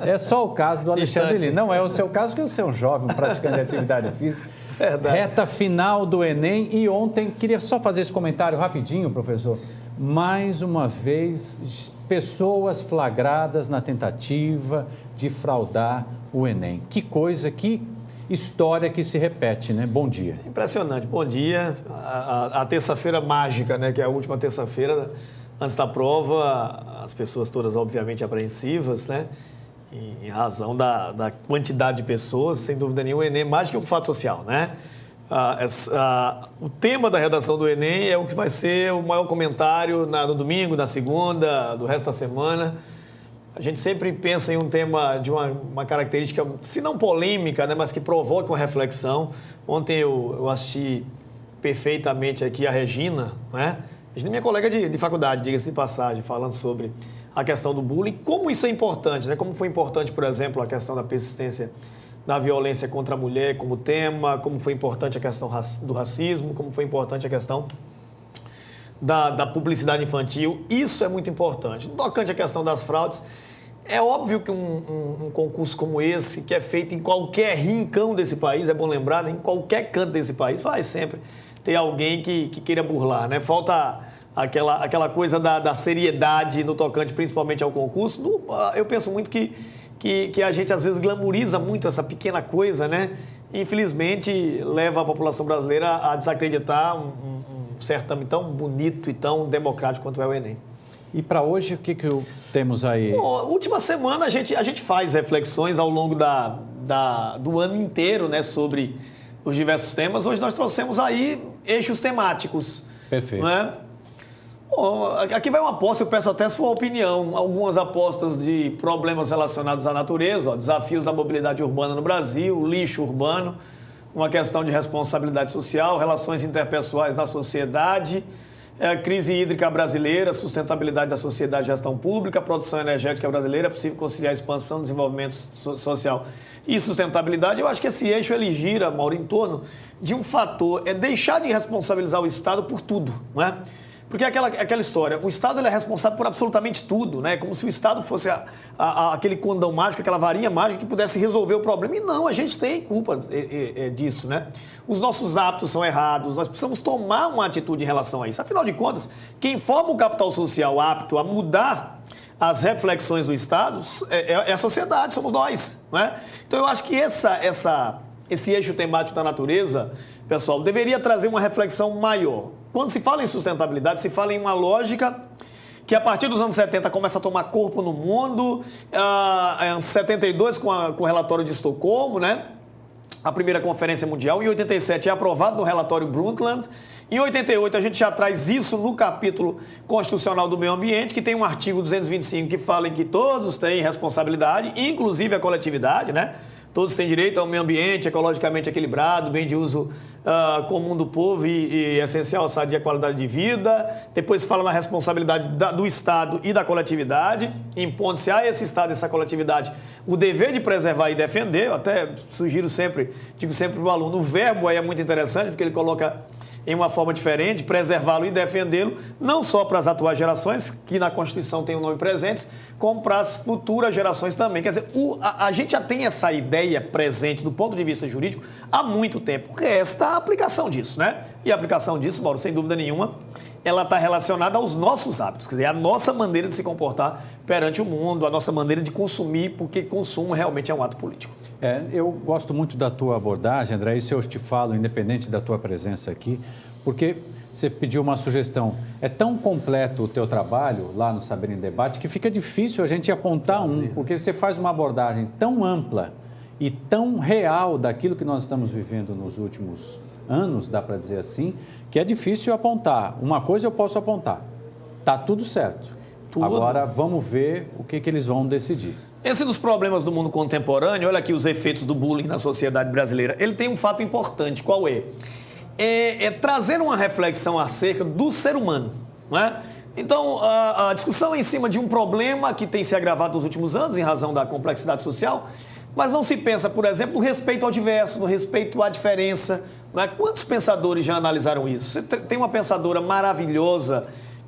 É só o caso do Alexandre Lins. Não é o seu caso, porque você é um jovem praticante de atividade física. Verdade. Reta final do Enem e ontem, queria só fazer esse comentário rapidinho, professor. Mais uma vez, pessoas flagradas na tentativa de fraudar o Enem. Que coisa, que história que se repete, né? Bom dia. Impressionante. Bom dia. A terça-feira mágica, né? Que é a última terça-feira antes da prova, as pessoas todas obviamente apreensivas, né? Em razão da quantidade de pessoas, sem dúvida nenhuma, o Enem é mais que um fato social, né? O tema da redação do Enem é o que vai ser o maior comentário no domingo, na segunda, do resto da semana. A gente sempre pensa em um tema de uma característica, se não polêmica, né, mas que provoque uma reflexão. Ontem eu assisti perfeitamente aqui a Regina, né? Regina é minha colega de faculdade, diga-se de passagem, falando sobre a questão do bullying, como isso é importante, né? Como foi importante, por exemplo, a questão da persistência da violência contra a mulher como tema, como foi importante a questão do racismo, como foi importante a questão da publicidade infantil. Isso é muito importante. No tocante à questão das fraudes, é óbvio que um concurso como esse, que é feito em qualquer rincão desse país, é bom lembrar, né? Em qualquer canto desse país, vai sempre ter alguém que queira burlar, né? Falta aquela coisa da seriedade no tocante principalmente ao concurso. Eu penso muito que a gente às vezes glamoriza muito essa pequena coisa, né? E, infelizmente, leva a população brasileira a desacreditar um certame tão bonito e tão democrático quanto é o Enem. E para hoje, o que temos aí? Bom, última semana a gente faz reflexões ao longo do ano inteiro, né, sobre os diversos temas. Hoje nós trouxemos aí eixos temáticos. Perfeito. Né? Bom, aqui vai uma aposta, eu peço até sua opinião. Algumas apostas de problemas relacionados à natureza, desafios da mobilidade urbana no Brasil, lixo urbano, uma questão de responsabilidade social, relações interpessoais na sociedade, crise hídrica brasileira, sustentabilidade da sociedade e gestão pública, produção energética brasileira, é possível conciliar expansão, desenvolvimento social e sustentabilidade. Eu acho que esse eixo ele gira, Mauro, em torno de um fator, é deixar de responsabilizar o Estado por tudo, não é? Porque é aquela história, o Estado ele é responsável por absolutamente tudo, né? Como se o Estado fosse aquele condão mágico, aquela varinha mágica que pudesse resolver o problema. E não, a gente tem culpa disso, né? Os nossos hábitos são errados, nós precisamos tomar uma atitude em relação a isso. Afinal de contas, quem forma o capital social apto a mudar as reflexões do Estado é a sociedade, somos nós, né? Então eu acho que esse eixo temático da natureza, pessoal, deveria trazer uma reflexão maior. Quando se fala em sustentabilidade, se fala em uma lógica que a partir dos anos 70 começa a tomar corpo no mundo, em 72 com o relatório de Estocolmo, né? A primeira conferência mundial, em 87 é aprovado no relatório Brundtland, em 88 a gente já traz isso no capítulo constitucional do meio ambiente, que tem um artigo 225 que fala em que todos têm responsabilidade, inclusive a coletividade, né? Todos têm direito ao meio ambiente ecologicamente equilibrado, bem de uso comum do povo e essencial à saúde e à qualidade de vida. Depois fala na responsabilidade do Estado e da coletividade, impondo-se a esse Estado e essa coletividade o dever de preservar e defender. Eu até digo sempre para o aluno, o verbo aí é muito interessante, porque ele coloca em uma forma diferente, preservá-lo e defendê-lo, não só para as atuais gerações, que na Constituição tem o nome presentes, como para as futuras gerações também. Quer dizer, a gente já tem essa ideia presente do ponto de vista jurídico há muito tempo. Resta a aplicação disso, né? E a aplicação disso, Mauro, sem dúvida nenhuma, ela está relacionada aos nossos hábitos, quer dizer, a nossa maneira de se comportar perante o mundo, a nossa maneira de consumir, porque consumo realmente é um ato político. Eu gosto muito da tua abordagem, André, isso eu te falo, independente da tua presença aqui, porque você pediu uma sugestão. É tão completo o teu trabalho lá no Saber em Debate que fica difícil a gente apontar porque você faz uma abordagem tão ampla e tão real daquilo que nós estamos vivendo nos últimos anos, dá para dizer assim, que é difícil apontar. Uma coisa eu posso apontar, tá tudo certo. Agora vamos ver o que eles vão decidir. Esse dos problemas do mundo contemporâneo, olha aqui os efeitos do bullying na sociedade brasileira, ele tem um fato importante, qual é? É trazer uma reflexão acerca do ser humano, não é? Então, a discussão é em cima de um problema que tem se agravado nos últimos anos em razão da complexidade social, mas não se pensa, por exemplo, no respeito ao diverso, no respeito à diferença. Não é? Quantos pensadores já analisaram isso? Você tem uma pensadora maravilhosa,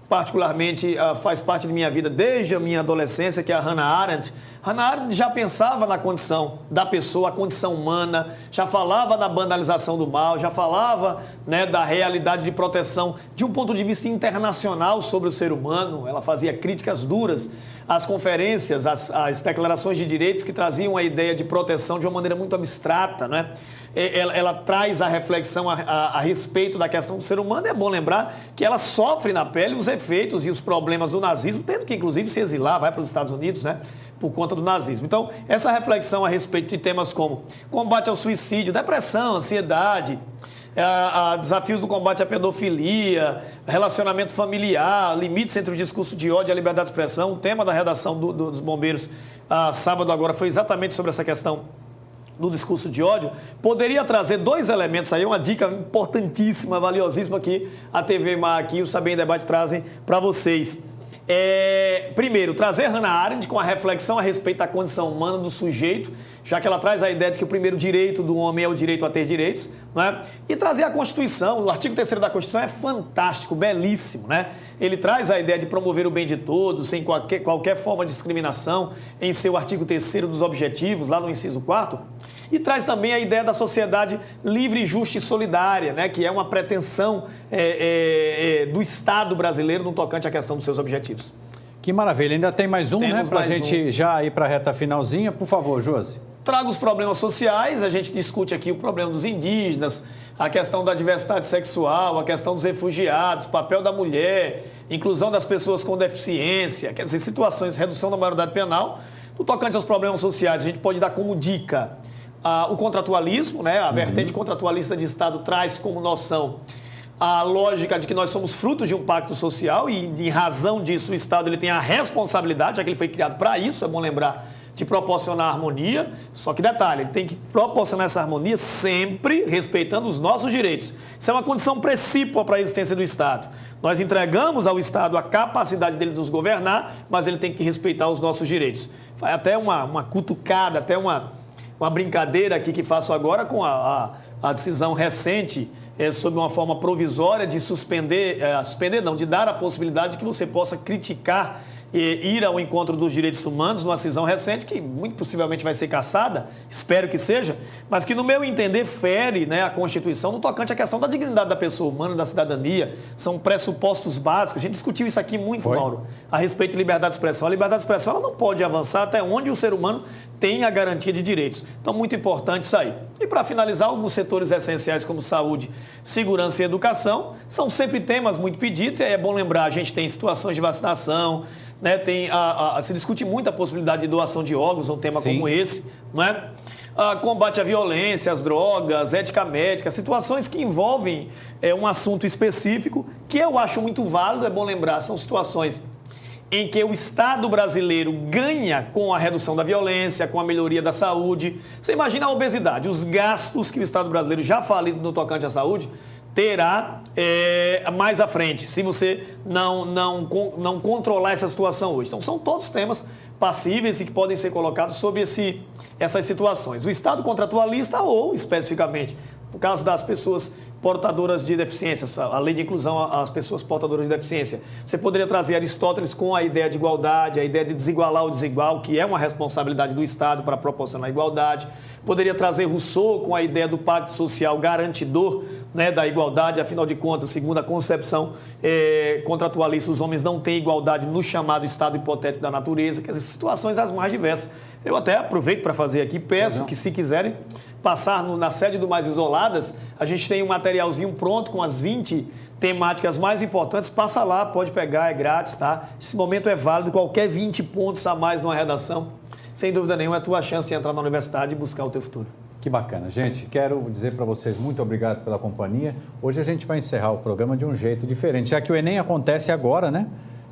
particularmente faz parte de minha vida desde a minha adolescência, que é a Hannah Arendt. Hannah Arendt já pensava na condição da pessoa, a condição humana, já falava da banalização do mal, já falava, né, da realidade de proteção de um ponto de vista internacional sobre o ser humano. Ela fazia críticas duras às conferências, às declarações de direitos que traziam a ideia de proteção de uma maneira muito abstrata, né? Ela traz a reflexão a respeito da questão do ser humano. É bom lembrar que ela sofre na pele os efeitos e os problemas do nazismo, tendo que, inclusive, se exilar, vai para os Estados Unidos, né, por conta do nazismo. Então, essa reflexão a respeito de temas como combate ao suicídio, depressão, ansiedade, desafios do combate à pedofilia, relacionamento familiar, limites entre o discurso de ódio e a liberdade de expressão. O tema da redação dos bombeiros sábado agora foi exatamente sobre essa questão do discurso de ódio. Poderia trazer dois elementos aí, uma dica importantíssima, valiosíssima que a TV Mar aqui e o Saber em Debate trazem para vocês. Primeiro, trazer Hannah Arendt com a reflexão a respeito da condição humana do sujeito, já que ela traz a ideia de que o primeiro direito do homem é o direito a ter direitos, né? E trazer a Constituição. O artigo 3º da Constituição é fantástico, belíssimo, né? Ele traz a ideia de promover o bem de todos, sem qualquer forma de discriminação, em seu artigo 3º dos objetivos, lá no inciso 4º. E traz também a ideia da sociedade livre, justa e solidária, né? Que é uma pretensão do Estado brasileiro no tocante à questão dos seus objetivos. Que maravilha. Ainda tem mais um, né? Para a gente já ir para a reta finalzinha. Por favor, Josi. Traga os problemas sociais, a gente discute aqui o problema dos indígenas, a questão da diversidade sexual, a questão dos refugiados, papel da mulher, inclusão das pessoas com deficiência, quer dizer, situações de redução da maioridade penal. No tocante aos problemas sociais, a gente pode dar como dica o contratualismo, né? A vertente contratualista de Estado traz como noção a lógica de que nós somos frutos de um pacto social e, em razão disso, o Estado ele tem a responsabilidade, já que ele foi criado para isso, é bom lembrar, de proporcionar harmonia. Só que detalhe, ele tem que proporcionar essa harmonia sempre respeitando os nossos direitos. Isso é uma condição precípua para a existência do Estado. Nós entregamos ao Estado a capacidade dele nos governar, mas ele tem que respeitar os nossos direitos. Vai até uma cutucada, até uma brincadeira aqui que faço agora com a decisão recente sob uma forma provisória de de dar a possibilidade de que você possa criticar e ir ao encontro dos direitos humanos numa decisão recente que muito possivelmente vai ser cassada, espero que seja, mas que no meu entender fere, né, a Constituição no tocante à questão da dignidade da pessoa humana, da cidadania. São pressupostos básicos. A gente discutiu isso aqui muito, Mauro, a respeito de liberdade de expressão. A liberdade de expressão ela não pode avançar até onde o ser humano tem a garantia de direitos. Então, muito importante isso aí. E para finalizar, alguns setores essenciais como saúde, segurança e educação são sempre temas muito pedidos. E aí é bom lembrar, a gente tem situações de vacinação, né? Se discute muito a possibilidade de doação de órgãos, um tema como esse, não é? Combate à violência, às drogas, ética médica, situações que envolvem um assunto específico, que eu acho muito válido, é bom lembrar, são situações em que o Estado brasileiro ganha com a redução da violência, com a melhoria da saúde. Você imagina a obesidade, os gastos que o Estado brasileiro já falido no tocante à saúde, terá mais à frente, se você não controlar essa situação hoje. Então, são todos temas passíveis e que podem ser colocados sob essas situações. O Estado contratualista ou, especificamente, no caso das pessoas portadoras de deficiências, a lei de inclusão às pessoas portadoras de deficiência. Você poderia trazer Aristóteles com a ideia de igualdade, a ideia de desigualar o desigual, que é uma responsabilidade do Estado para proporcionar igualdade. Poderia trazer Rousseau com a ideia do pacto social garantidor, né, da igualdade. Afinal de contas, segundo a concepção contratualista, os homens não têm igualdade no chamado estado hipotético da natureza. Quer dizer, situações as mais diversas Eu até aproveito para fazer aqui, peço que se quiserem passar na sede do Mais Isoladas, a gente tem um materialzinho pronto com as 20 temáticas mais importantes, passa lá, pode pegar, é grátis, tá? Esse momento é válido, qualquer 20 pontos a mais numa redação, sem dúvida nenhuma, é a tua chance de entrar na universidade e buscar o teu futuro. Que bacana. Gente, quero dizer para vocês muito obrigado pela companhia. Hoje a gente vai encerrar o programa de um jeito diferente, já que o Enem acontece agora, né?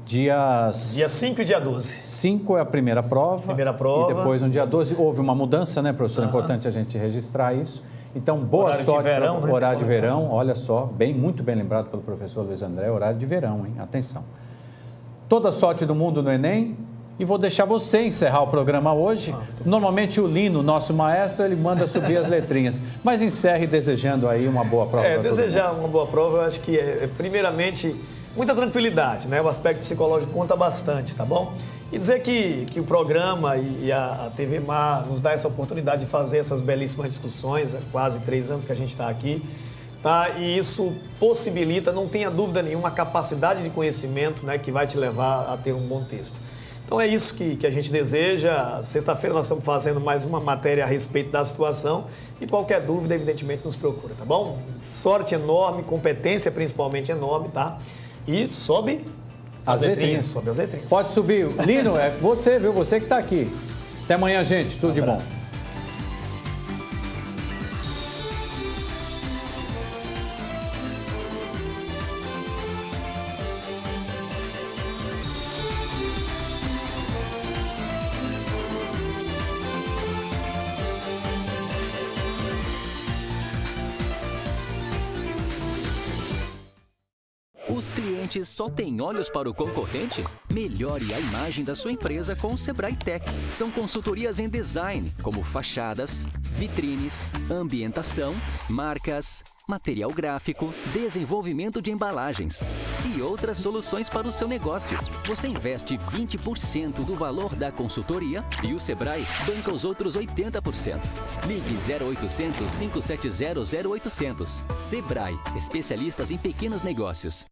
Dia 5 e dia 12. 5 é a primeira prova. E depois, no dia 12, houve uma mudança, né, professor? É importante a gente registrar isso. Então, boa horário sorte. De verão, né? Horário de verão, olha só, muito bem lembrado pelo professor Luiz André, horário de verão, hein? Atenção. Toda sorte do mundo no Enem. E vou deixar você encerrar o programa hoje. Normalmente o Lino, nosso maestro, ele manda subir as letrinhas. Mas encerre desejando aí uma boa prova. Desejar uma boa prova, eu acho que primeiramente, muita tranquilidade, né? O aspecto psicológico conta bastante, tá bom? E dizer que o programa e a TV Mar nos dá essa oportunidade de fazer essas belíssimas discussões, há quase 3 anos que a gente está aqui, tá? E isso possibilita, não tenha dúvida nenhuma, a capacidade de conhecimento, né, que vai te levar a ter um bom texto. Então é isso que a gente deseja. Sexta-feira nós estamos fazendo mais uma matéria a respeito da situação e qualquer dúvida, evidentemente, nos procura, tá bom? Sorte enorme, competência principalmente enorme, tá? E sobe as letrinhas. Sobe as letrinhas. Pode subir. Lino, é você, viu? Você que está aqui. Até amanhã, gente. Tudo de bom. Os clientes só têm olhos para o concorrente? Melhore a imagem da sua empresa com o Sebrae Tech. São consultorias em design, como fachadas, vitrines, ambientação, marcas, material gráfico, desenvolvimento de embalagens e outras soluções para o seu negócio. Você investe 20% do valor da consultoria e o Sebrae banca os outros 80%. Ligue 0800 570 0800. Sebrae, especialistas em pequenos negócios.